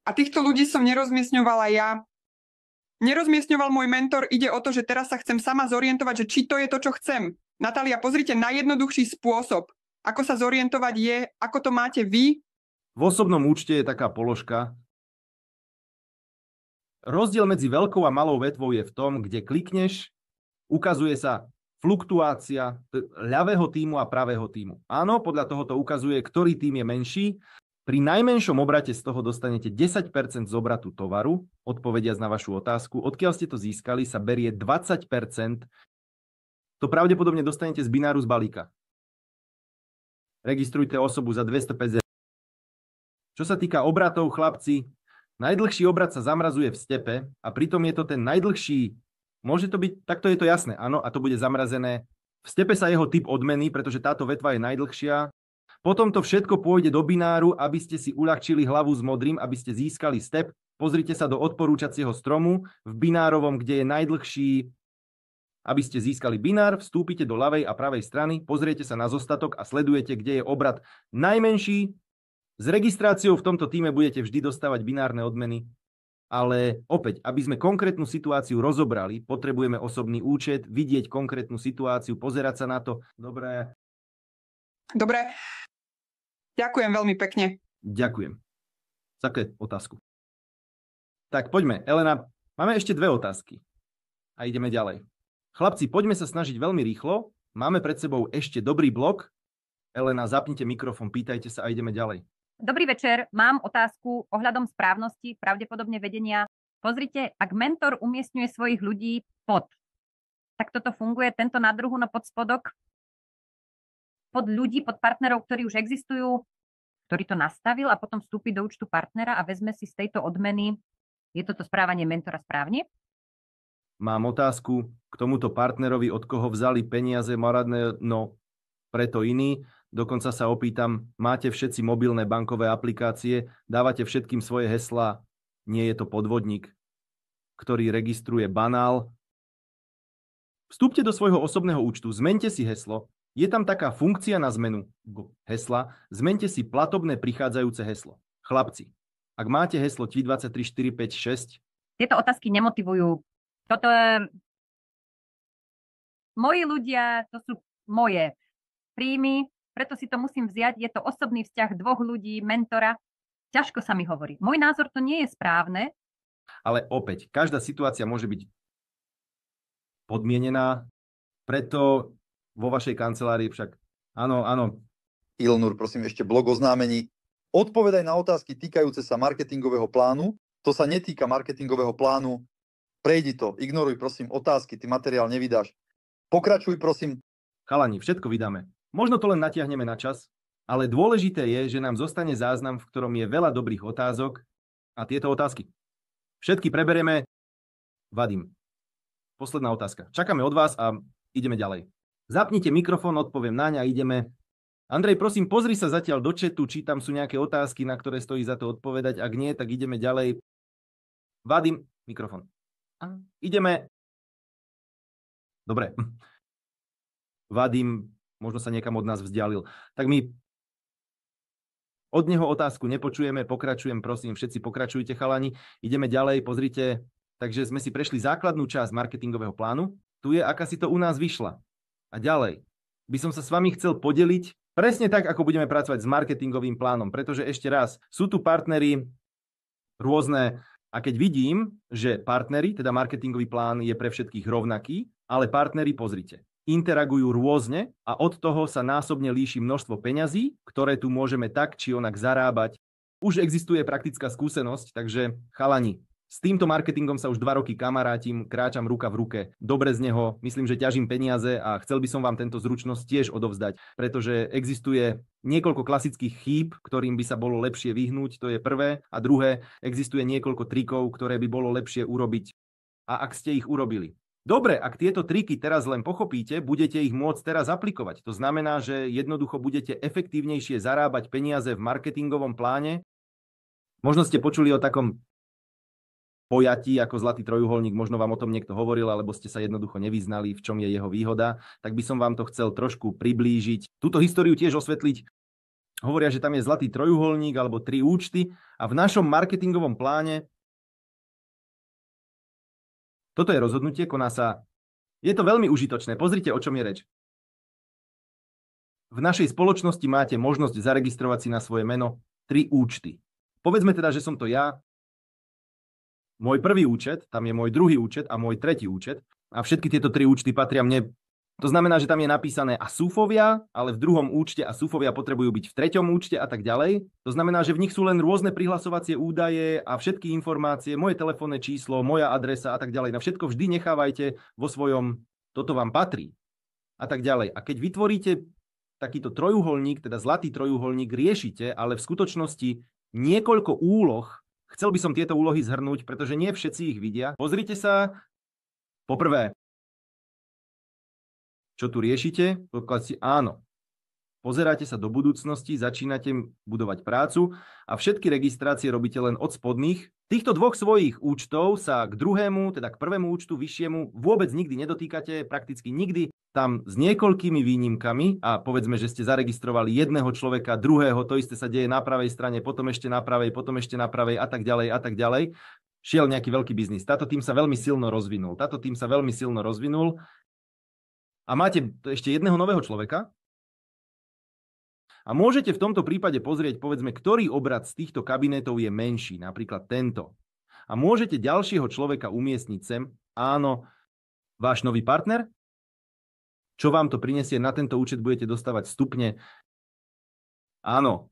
a týchto ľudí som nerozmiestňovala ja. Nerozmiestňoval môj mentor, ide o to, že teraz sa chcem sama zorientovať, že či to je to, čo chcem. Natália, pozrite, najjednoduchší spôsob, ako sa zorientovať je, ako to máte vy. V osobnom účte je taká položka. Rozdiel medzi veľkou a malou vetvou je v tom, kde klikneš, ukazuje sa fluktuácia ľavého tímu a pravého tímu. Áno, podľa toho to ukazuje, ktorý tím je menší. Pri najmenšom obrate z toho dostanete 10% z obratu tovaru, odpovediac na vašu otázku. Odkiaľ ste to získali, sa berie 20%. To pravdepodobne dostanete z bináru z balíka. Registrujte osobu za 250. Čo sa týka obratov, chlapci, najdlhší obrat sa zamrazuje v stepe a pritom je to ten najdlhší. Môže to byť, takto je to jasné, áno, a to bude zamrazené. V stepe sa jeho typ odmení, pretože táto vetva je najdlhšia. Potom to všetko pôjde do bináru, aby ste si uľahčili hlavu s modrým, aby ste získali step. Pozrite sa do odporúčacieho stromu v binárovom, kde je najdlhší. Aby ste získali binár, vstúpite do ľavej a pravej strany, pozriete sa na zostatok a sledujete, kde je obrat najmenší. S registráciou v tomto týme budete vždy dostávať binárne odmeny. Ale opäť, aby sme konkrétnu situáciu rozobrali, potrebujeme osobný účet, vidieť konkrétnu situáciu, pozerať sa na to. Dobre. Ďakujem veľmi pekne. Ďakujem. Také otázku. Tak poďme. Elena, máme ešte 2 otázky. A ideme ďalej. Chlapci, poďme sa snažiť veľmi rýchlo. Máme pred sebou ešte dobrý blok. Elena, zapnite mikrofón, pýtajte sa a ideme ďalej. Dobrý večer, mám otázku ohľadom správnosti, pravdepodobne vedenia. Pozrite, ak mentor umiestňuje svojich ľudí pod, tak toto funguje, tento na druhu pod spodok, pod ľudí, pod partnerov, ktorí už existujú, ktorý to nastavil a potom vstúpi do účtu partnera a vezme si z tejto odmeny, je toto správanie mentora správne? Mám otázku k tomuto partnerovi, od koho vzali peniaze maradné, no preto iný. Dokonca sa opýtam, máte všetci mobilné bankové aplikácie, dávate všetkým svoje heslá, nie je to podvodník, ktorý registruje banál. Vstúpte do svojho osobného účtu, zmente si heslo, je tam taká funkcia na zmenu hesla, zmente si platobné prichádzajúce heslo. Chlapci, ak máte heslo 3234556... Tieto otázky nemotivujú. Toto je... Moji ľudia, to sú moje príjmy, preto si to musím vziať. Je to osobný vzťah 2 ľudí, mentora. Ťažko sa mi hovorí. Môj názor to nie je správne. Ale opäť, každá situácia môže byť podmienená, preto vo vašej kancelárii však... Áno. Ilnur, prosím, ešte blok oznámení. Odpovedaj na otázky týkajúce sa marketingového plánu. To sa netýka marketingového plánu. Prejdi to, ignoruj, prosím, otázky, ty materiál nevydáš. Pokračuj, prosím. Chalani, všetko vydáme. Možno to len natiahneme na čas, ale dôležité je, že nám zostane záznam, v ktorom je veľa dobrých otázok a tieto otázky. Všetky preberieme. Vadim. Posledná otázka. Čakáme od vás a ideme ďalej. Zapnite mikrofón, odpoviem naň a ideme. Andrej, prosím, pozri sa zatiaľ do chatu, či tam sú nejaké otázky, na ktoré stojí za to odpovedať. Ak nie, tak ideme ďalej. Vadim, mikrofón. Ideme. Dobre. Vadim možno sa niekam od nás vzdialil. Tak my od neho otázku nepočujeme, pokračujem, prosím, všetci pokračujte, chalani. Ideme ďalej, pozrite. Takže sme si prešli základnú časť marketingového plánu. Tu je, aká si to u nás vyšla. A ďalej by som sa s vami chcel podeliť presne tak, ako budeme pracovať s marketingovým plánom, pretože ešte raz, sú tu partneri rôzne a keď vidím, že partneri, teda marketingový plán je pre všetkých rovnaký, ale partneri, pozrite, interagujú rôzne a od toho sa násobne líši množstvo peňazí, ktoré tu môžeme tak či onak zarábať. Už existuje praktická skúsenosť, takže chalani, s týmto marketingom sa už 2 roky kamarátim, kráčam ruka v ruke. Dobre z neho, myslím, že ťažím peniaze a chcel by som vám tento zručnosť tiež odovzdať, pretože existuje niekoľko klasických chýb, ktorým by sa bolo lepšie vyhnúť, to je prvé. A druhé, existuje niekoľko trikov, ktoré by bolo lepšie urobiť. A ak ste ich urobili. Dobre, ak tieto triky teraz len pochopíte, budete ich môcť teraz aplikovať. To znamená, že jednoducho budete efektívnejšie zarábať peniaze v marketingovom pláne. Možno ste počuli o takom pojatí ako zlatý trojuholník, možno vám o tom niekto hovoril, alebo ste sa jednoducho nevyznali, v čom je jeho výhoda, tak by som vám to chcel trošku priblížiť. Túto históriu tiež osvetliť. Hovoria, že tam je zlatý trojuholník alebo 3 účty a v našom marketingovom pláne toto je rozhodnutie, koná sa. Je to veľmi užitočné. Pozrite, o čom je reč. v našej spoločnosti máte možnosť zaregistrovať si na svoje meno 3 účty. Povedzme teda, že som to ja, môj prvý účet, tam je môj druhý účet a môj tretí účet a všetky tieto 3 účty patria mne. To znamená, že tam je napísané ASUFovia, ale v druhom účte ASUFovia potrebujú byť v treťom účte a tak ďalej. To znamená, že v nich sú len rôzne prihlasovacie údaje a všetky informácie, moje telefónne číslo, moja adresa a tak ďalej. Na všetko vždy nechávajte vo svojom, toto vám patrí a tak ďalej. A keď vytvoríte takýto trojuholník, teda zlatý trojuholník, riešite, ale v skutočnosti niekoľko úloh. Chcel by som tieto úlohy zhrnúť, pretože nie všetci ich vidia. Pozrite sa, poprvé, čo tu riešite? Áno. Pozeráte sa do budúcnosti, začínate budovať prácu a všetky registrácie robíte len od spodných. Týchto dvoch svojich účtov sa k druhému, teda k prvému účtu vyššiemu vôbec nikdy nedotýkate, prakticky nikdy. Tam s niekoľkými výnimkami a povedzme, že ste zaregistrovali jedného človeka, druhého, to isté sa deje na pravej strane, potom ešte na pravej, potom ešte na pravej a tak ďalej a tak ďalej. Šiel nejaký veľký biznis. Táto tým sa veľmi silno rozvinul. A máte ešte jedného nového človeka a môžete v tomto prípade pozrieť, povedzme, ktorý obrad z týchto kabinetov je menší, napríklad tento. A môžete ďalšieho človeka umiestniť sem. Áno, váš nový partner, čo vám to prinesie, na tento účet budete dostávať stupne. Áno.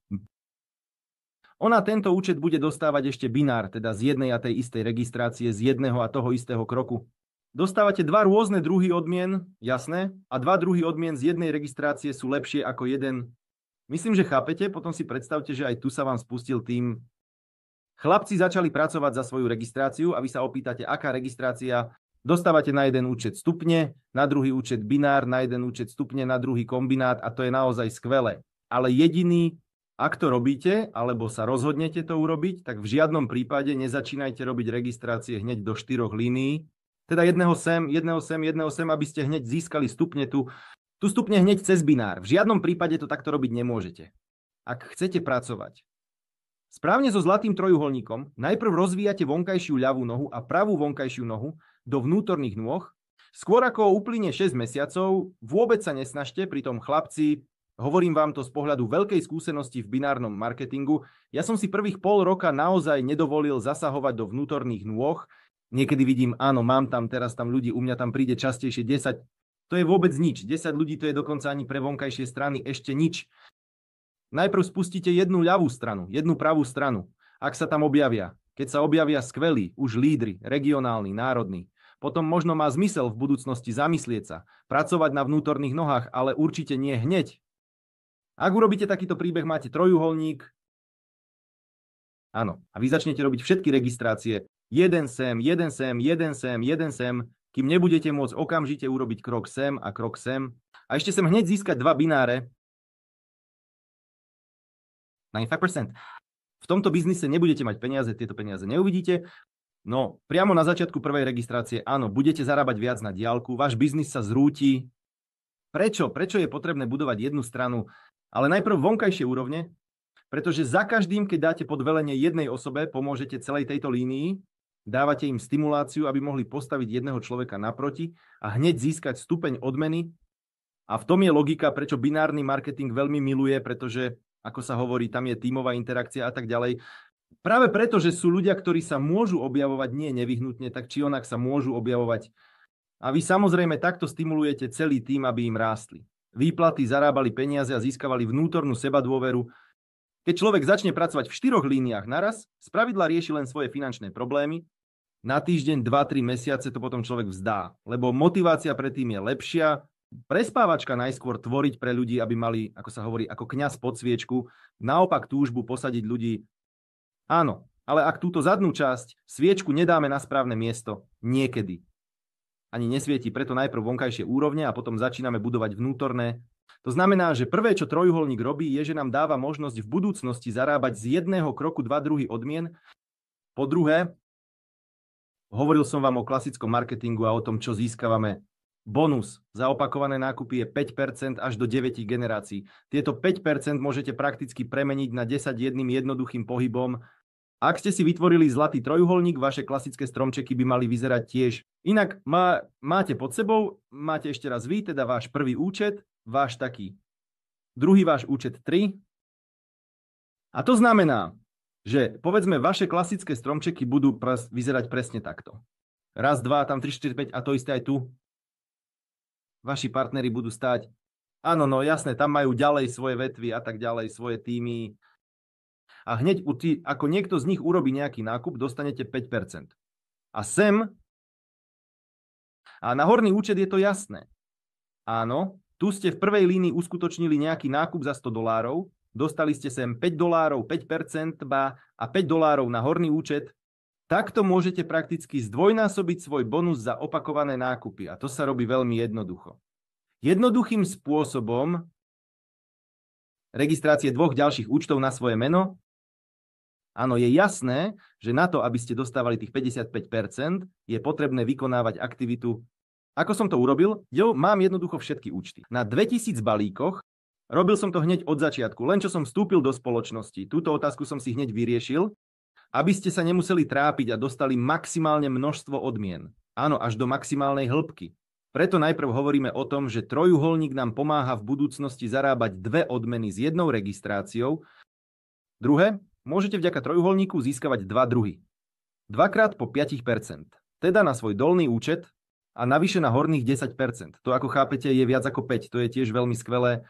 Ona tento účet bude dostávať ešte binár, teda z jednej a tej istej registrácie, z jedného a toho istého kroku. Dostávate 2 rôzne druhy odmien, jasné, a 2 druhy odmien z jednej registrácie sú lepšie ako jeden. Myslím, že chápete, potom si predstavte, že aj tu sa vám spustil tým. Chlapci začali pracovať za svoju registráciu a vy sa opýtate, aká registrácia. Dostávate na jeden účet stupne, na druhý účet binár, na jeden účet stupne, na druhý kombinát a to je naozaj skvelé. Ale jediný, ak to robíte, alebo sa rozhodnete to urobiť, tak v žiadnom prípade nezačínajte robiť registrácie hneď do 4 línií. Teda jedného sem, aby ste hneď získali stupne tu stupne hneď cez binár. V žiadnom prípade to takto robiť nemôžete. Ak chcete pracovať správne so zlatým trojuholníkom, najprv rozvíjate vonkajšiu ľavú nohu a pravú vonkajšiu nohu do vnútorných nôh. Skôr ako uplynie 6 mesiacov, vôbec sa nesnažte, pritom chlapci, hovorím vám to z pohľadu veľkej skúsenosti v binárnom marketingu, ja som si prvých pol roka naozaj nedovolil zasahovať do vnútorných nôh. Niekedy vidím, áno, mám tam, teraz tam ľudí, u mňa tam príde častejšie 10. To je vôbec nič. 10 ľudí to je dokonca ani pre vonkajšie strany ešte nič. Najprv spustíte jednu ľavú stranu, jednu pravú stranu. Ak sa tam objavia, keď sa objavia skvelí, už lídri, regionálni, národní, potom možno má zmysel v budúcnosti zamyslieť sa, pracovať na vnútorných nohách, ale určite nie hneď. Ak urobíte takýto príbeh, máte trojuholník. Áno, a vy začnete robiť všetky registrácie. Jeden sem, kým nebudete môcť okamžite urobiť krok sem a krok sem. A ešte sem hneď získať 2 bináre. 95%. V tomto biznise nebudete mať peniaze, tieto peniaze neuvidíte. No, priamo na začiatku prvej registrácie, áno, budete zarábať viac na diaľku, váš biznis sa zrúti. Prečo? Prečo je potrebné budovať jednu stranu? Ale najprv vonkajšie úrovne, pretože za každým, keď dáte pod velenie jednej osobe, pomôžete celej tejto línii, dávate im stimuláciu, aby mohli postaviť jedného človeka naproti a hneď získať stupeň odmeny. A v tom je logika, prečo binárny marketing veľmi miluje, pretože, ako sa hovorí, tam je tímová interakcia a tak ďalej. Práve preto, že sú ľudia, ktorí sa môžu objavovať, nie nevyhnutne, tak či onak sa môžu objavovať. A vy samozrejme takto stimulujete celý tím, aby im rástli. Výplaty, zarábali peniaze a získavali vnútornú sebadôveru. Keď človek začne pracovať v 4 líniách naraz, spravidla rieši len svoje finančné problémy. Na týždeň, 2-3 mesiace to potom človek vzdá, lebo motivácia predtým je lepšia. Prespávačka najskôr tvoriť pre ľudí, aby mali, ako sa hovorí, ako kňaz pod sviečku, naopak túžbu posadiť ľudí. Áno, ale ak túto zadnú časť, sviečku nedáme na správne miesto, niekedy. Ani nesvieti, preto najprv vonkajšie úrovne a potom začíname budovať vnútorné. To znamená, že prvé, čo trojuholník robí, je, že nám dáva možnosť v budúcnosti zarábať z jedného kroku 2 druhy odmien. Po druhé, hovoril som vám o klasickom marketingu a o tom, čo získavame. Bonus za opakované nákupy je 5% až do 9 generácií. Tieto 5% môžete prakticky premeniť na 10 jedným jednoduchým pohybom. Ak ste si vytvorili zlatý trojuholník, vaše klasické stromčeky by mali vyzerať tiež. Inak máte pod sebou, máte ešte raz vy, teda váš prvý účet, váš taký druhý váš účet 3. A to znamená, že povedzme vaše klasické stromčeky budú vyzerať presne takto. Raz, dva, tam 3, 4, 5 a to isté aj tu. Vaši partneri budú stáť. Áno, no jasné, tam majú ďalej svoje vetvy a tak ďalej, svoje týmy. A hneď, ako niekto z nich urobí nejaký nákup, dostanete 5%. A na horný účet je to jasné. Áno, tu ste v prvej línii uskutočnili nejaký nákup za $100, dostali ste sem $5, 5% a $5 na horný účet, takto môžete prakticky zdvojnásobiť svoj bonus za opakované nákupy. A to sa robí veľmi jednoducho. Jednoduchým spôsobom registrácie 2 ďalších účtov na svoje meno. Áno, je jasné, že na to, aby ste dostávali tých 55%, je potrebné vykonávať aktivitu. Ako som to urobil? Mám jednoducho všetky účty. Na 2000 balíkoch robil som to hneď od začiatku, len čo som vstúpil do spoločnosti. Túto otázku som si hneď vyriešil, aby ste sa nemuseli trápiť a dostali maximálne množstvo odmien. Áno, až do maximálnej hĺbky. Preto najprv hovoríme o tom, že trojuholník nám pomáha v budúcnosti zarábať 2 odmeny s 1 registráciou. Druhé, môžete vďaka trojuholníku získavať 2 druhy. 2x po 5%, teda na svoj dolný účet a navyše na horných 10%. To, ako chápete, je viac ako 5, to je tiež veľmi skvelé.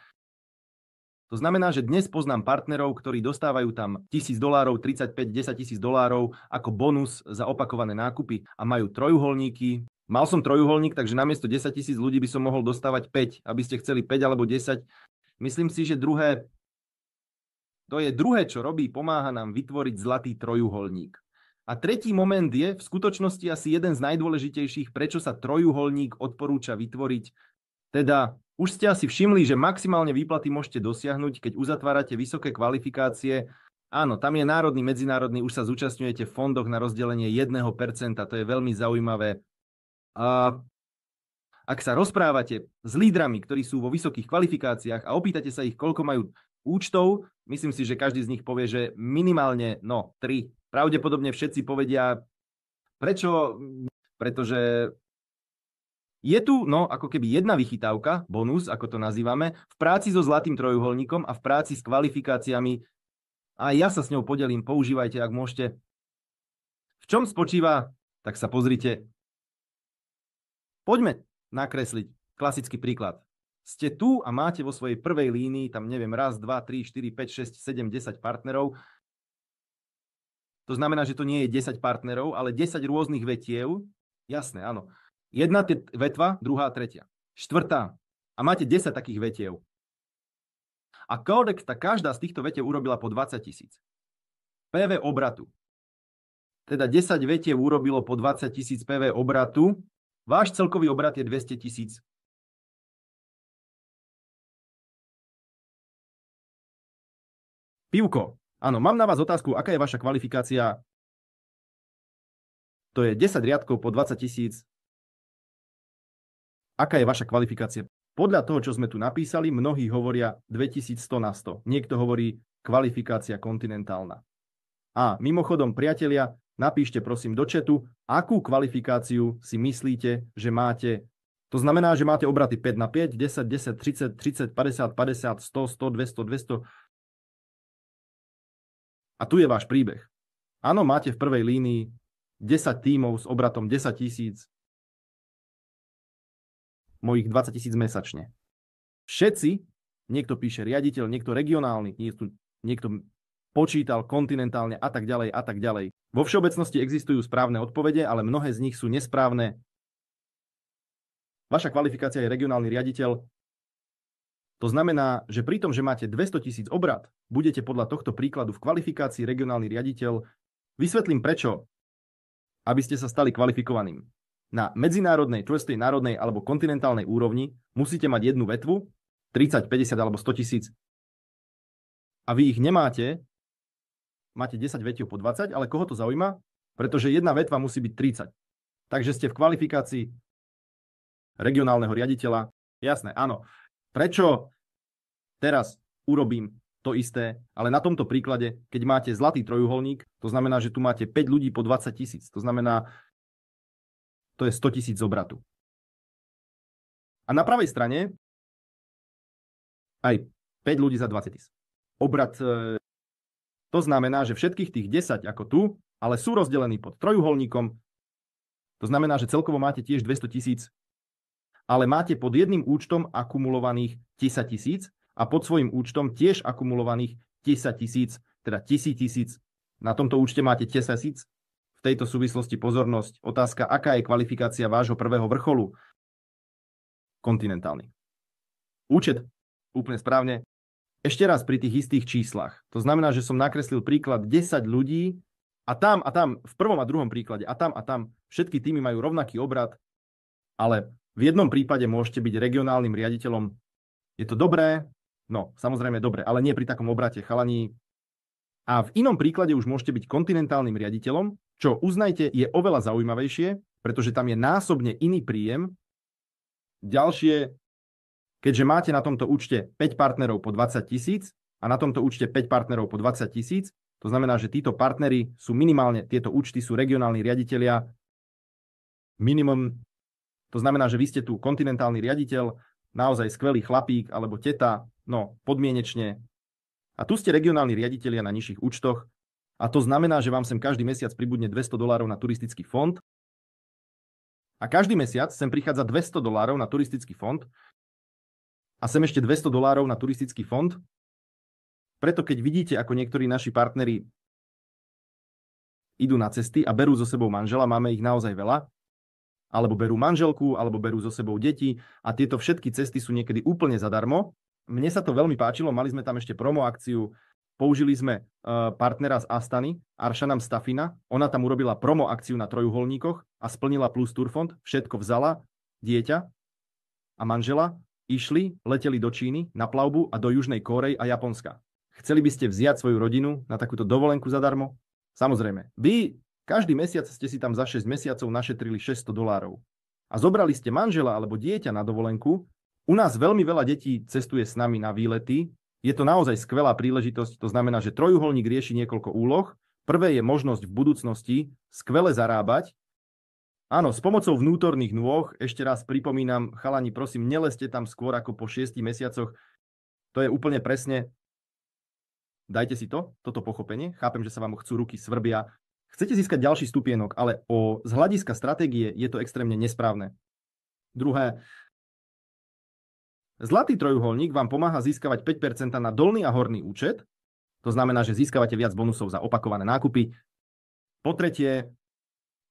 To znamená, že dnes poznám partnerov, ktorí dostávajú tam $1000, 35, $10 000 ako bonus za opakované nákupy a majú trojuholníky. Mal som trojuholník, takže namiesto 10 000 ľudí by som mohol dostávať 5, aby ste chceli 5 alebo 10. Myslím si, že to je druhé, čo robí, pomáha nám vytvoriť zlatý trojuholník. A tretí moment je v skutočnosti asi jeden z najdôležitejších, prečo sa trojuholník odporúča vytvoriť. Teda už ste asi všimli, že maximálne výplaty môžete dosiahnuť, keď uzatvárate vysoké kvalifikácie. Áno, tam je národný, medzinárodný, už sa zúčastňujete v fondoch na rozdelenie 1%, to je veľmi zaujímavé. A ak sa rozprávate s lídrami, ktorí sú vo vysokých kvalifikáciách a opýtate sa ich, koľko majú účtov, myslím si, že každý z nich povie, že minimálne 3. Pravdepodobne všetci povedia, prečo? Pretože je tu, ako keby jedna vychytávka, bonus, ako to nazývame, v práci so zlatým trojuholníkom a v práci s kvalifikáciami. A ja sa s ňou podelím, používajte, ak môžete. V čom spočíva? Tak sa pozrite. Poďme nakresliť klasický príklad. Ste tu a máte vo svojej prvej línii, tam neviem, 1, 2, 3, 4, 5, 6, 7, 10 partnerov. To znamená, že to nie je 10 partnerov, ale 10 rôznych vetiev. Jasné, áno. Jedna vetva, druhá, tretia. Štvrtá. A máte 10 takých vetiev. A každá z týchto vetiev urobila po 20 000. PV obratu. Teda 10 vetiev urobilo po 20 000 PV obratu. Váš celkový obrat je 200 000. Pivko. Áno, mám na vás otázku, aká je vaša kvalifikácia? To je 10 riadkov po 20 000. Aká je vaša kvalifikácia? Podľa toho, čo sme tu napísali, mnohí hovoria 2100 na 100. Niekto hovorí kvalifikácia kontinentálna. A mimochodom, priatelia, napíšte prosím do chatu, akú kvalifikáciu si myslíte, že máte. To znamená, že máte obraty 5 na 5, 10, 10, 30, 30, 50, 50, 100, 100, 200, 200. A tu je váš príbeh. Áno, máte v prvej línii 10 tímov s obratom 10 000, mojich 20 000 mesačne. Všetci, niekto píše riaditeľ, niekto regionálny, niekto počítal kontinentálne a tak ďalej a tak ďalej. Vo všeobecnosti existujú správne odpovede, ale mnohé z nich sú nesprávne. Vaša kvalifikácia je regionálny riaditeľ. To znamená, že pri tom, že máte 200 000 obrat, budete podľa tohto príkladu v kvalifikácii regionálny riaditeľ. Vysvetlím prečo. Aby ste sa stali kvalifikovaným. Na medzinárodnej, čvrstej národnej alebo kontinentálnej úrovni musíte mať jednu vetvu, 30, 50 alebo 100 000. A vy ich nemáte, máte 10 vetiev po 20, ale koho to zaujíma? Pretože jedna vetva musí byť 30. Takže ste v kvalifikácii regionálneho riaditeľa. Jasné, áno. Prečo teraz urobím to isté, ale na tomto príklade, keď máte zlatý trojuholník, to znamená, že tu máte 5 ľudí po 20 000. To znamená, to je 100 000 obratu. A na pravej strane, aj 5 ľudí za 20 000. Obrat, to znamená, že všetkých tých 10 ako tu, ale sú rozdelení pod trojuholníkom. To znamená, že celkovo máte tiež 200 000, ale máte pod jedným účtom akumulovaných 10 000 a pod svojím účtom tiež akumulovaných 10 000, teda 1000 000. Na tomto účte máte 10 000. V tejto súvislosti pozornosť. Otázka, aká je kvalifikácia vášho prvého vrcholu? Kontinentálny. Účet, úplne správne. Ešte raz pri tých istých číslach. To znamená, že som nakreslil príklad 10 ľudí a tam, v prvom a druhom príklade, a tam, všetky týmy majú rovnaký obrat, ale v jednom prípade môžete byť regionálnym riaditeľom. Je to dobré? No, samozrejme dobré, ale nie pri takom obrate, chalani. A v inom príklade už môžete byť kontinentálnym riaditeľom, čo uznajte je oveľa zaujímavejšie, pretože tam je násobne iný príjem. Ďalšie, keďže máte na tomto účte 5 partnerov po 20 000 a na tomto účte 5 partnerov po 20 000, to znamená, že títo partneri sú minimálne, tieto účty sú regionálni riaditelia. Minimum, to znamená, že vy ste tu kontinentálny riaditeľ, naozaj skvelý chlapík alebo teta, no podmienečne. A tu ste regionálni riaditelia na nižších účtoch a to znamená, že vám sem každý mesiac pribudne $200 na turistický fond a každý mesiac sem prichádza $200 na turistický fond a sem ešte $200 na turistický fond. Preto keď vidíte, ako niektorí naši partneri idú na cesty a berú so sebou manžela, máme ich naozaj veľa, alebo berú manželku, alebo berú so sebou deti a tieto všetky cesty sú niekedy úplne zadarmo. Mne sa to veľmi páčilo, mali sme tam ešte promo akciu, použili sme partnera z Astany, Aršanam Stafina, ona tam urobila promo akciu na trojuholníkoch a splnila plus turfond, všetko vzala, dieťa a manžela, išli, leteli do Číny na plavbu a do Južnej Kórey a Japonska. Chceli by ste vziať svoju rodinu na takúto dovolenku zadarmo? Samozrejme. Vy každý mesiac ste si tam za 6 mesiacov našetrili $600 a zobrali ste manžela alebo dieťa na dovolenku. U nás veľmi veľa detí cestuje s nami na výlety. Je to naozaj skvelá príležitosť. To znamená, že trojuholník rieši niekoľko úloh. Prvé je možnosť v budúcnosti skvele zarábať. Áno, s pomocou vnútorných nôh, ešte raz pripomínam, chalani, prosím, nelezte tam skôr ako po 6 mesiacoch. To je úplne presne. Dajte si toto pochopenie. Chápem, že sa vám chcú ruky, svrbia. Chcete získať ďalší stupienok, ale z hľadiska stratégie je to extrémne nesprávne. Druhé, zlatý trojuholník vám pomáha získavať 5% na dolný a horný účet. To znamená, že získavate viac bonusov za opakované nákupy. Po tretie,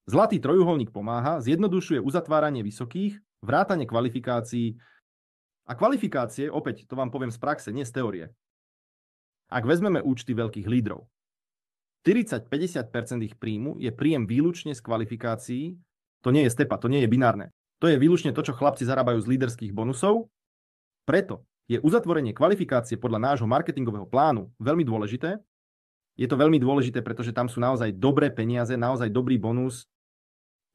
zlatý trojuholník pomáha, zjednodušuje uzatváranie vysokých, vrátanie kvalifikácií. A kvalifikácie, opäť to vám poviem z praxe, nie z teórie. Ak vezmeme účty veľkých lídrov, 40-50% ich príjmu je príjem výlučne z kvalifikácií. To nie je stepa, to nie je binárne. To je výlučne to, čo chlapci zarábajú z líderských bonusov. Preto je uzatvorenie kvalifikácie podľa nášho marketingového plánu veľmi dôležité. Je to veľmi dôležité, pretože tam sú naozaj dobré peniaze, naozaj dobrý bonus.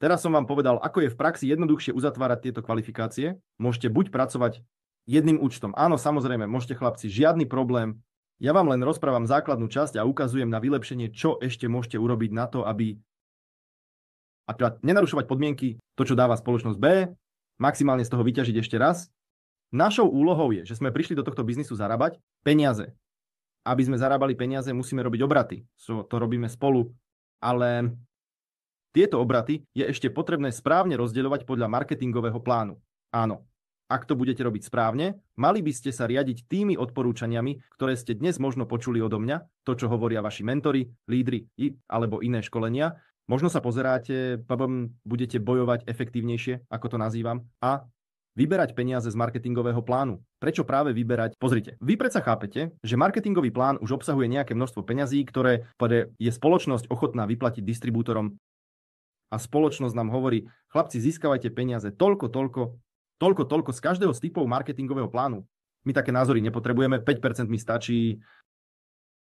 Teraz som vám povedal, ako je v praxi jednoduchšie uzatvárať tieto kvalifikácie. Môžete buď pracovať jedným účtom. Áno, samozrejme, môžete chlapci, žiadny problém. Ja vám len rozprávam základnú časť a ukazujem na vylepšenie, čo ešte môžete urobiť na to, aby nenarušovať podmienky, to, čo dáva spoločnosť B, maximálne z toho vyťažiť ešte raz. Našou úlohou je, že sme prišli do tohto biznisu zarábať peniaze. Aby sme zarábali peniaze, musíme robiť obraty. To robíme spolu. Ale tieto obraty je ešte potrebné správne rozdeľovať podľa marketingového plánu. Áno. Ak to budete robiť správne, mali by ste sa riadiť tými odporúčaniami, ktoré ste dnes možno počuli odo mňa, to, čo hovoria vaši mentori, lídri alebo iné školenia. Možno sa pozeráte, budete bojovať efektívnejšie, ako to nazývam, a vyberať peniaze z marketingového plánu. Prečo práve vyberať? Pozrite, vy predsa chápete, že marketingový plán už obsahuje nejaké množstvo peňazí, ktoré je spoločnosť ochotná vyplatiť distribútorom. A spoločnosť nám hovorí, chlapci, získavajte peniaze toľko z každého z typov marketingového plánu. My také názory nepotrebujeme, 5% mi stačí.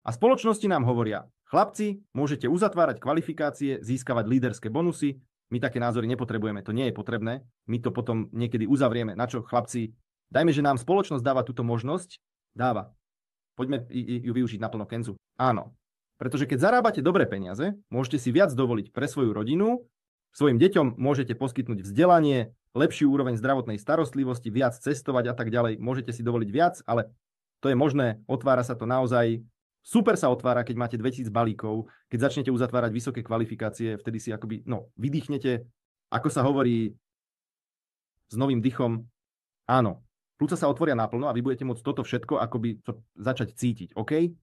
A spoločnosti nám hovoria, chlapci, môžete uzatvárať kvalifikácie, získavať líderské bonusy, my také názory nepotrebujeme, to nie je potrebné, my to potom niekedy uzavrieme. Na čo, chlapci? Dajme, že nám spoločnosť dáva túto možnosť, dáva. Poďme ju využiť naplno, Kenzu. Áno, pretože keď zarábate dobré peniaze, môžete si viac dovoliť pre svoju rodinu, svojim deťom môžete poskytnúť vzdelanie, lepšiu úroveň zdravotnej starostlivosti, viac cestovať a tak ďalej. Môžete si dovoliť viac, ale To je možné, otvára sa to naozaj. Super sa otvára, keď máte 2000 balíkov, keď začnete uzatvárať vysoké kvalifikácie, vtedy si akoby, vydýchnete, ako sa hovorí, s novým dychom. Áno, plúca sa otvoria naplno a vy budete môcť toto všetko akoby začať cítiť, OK?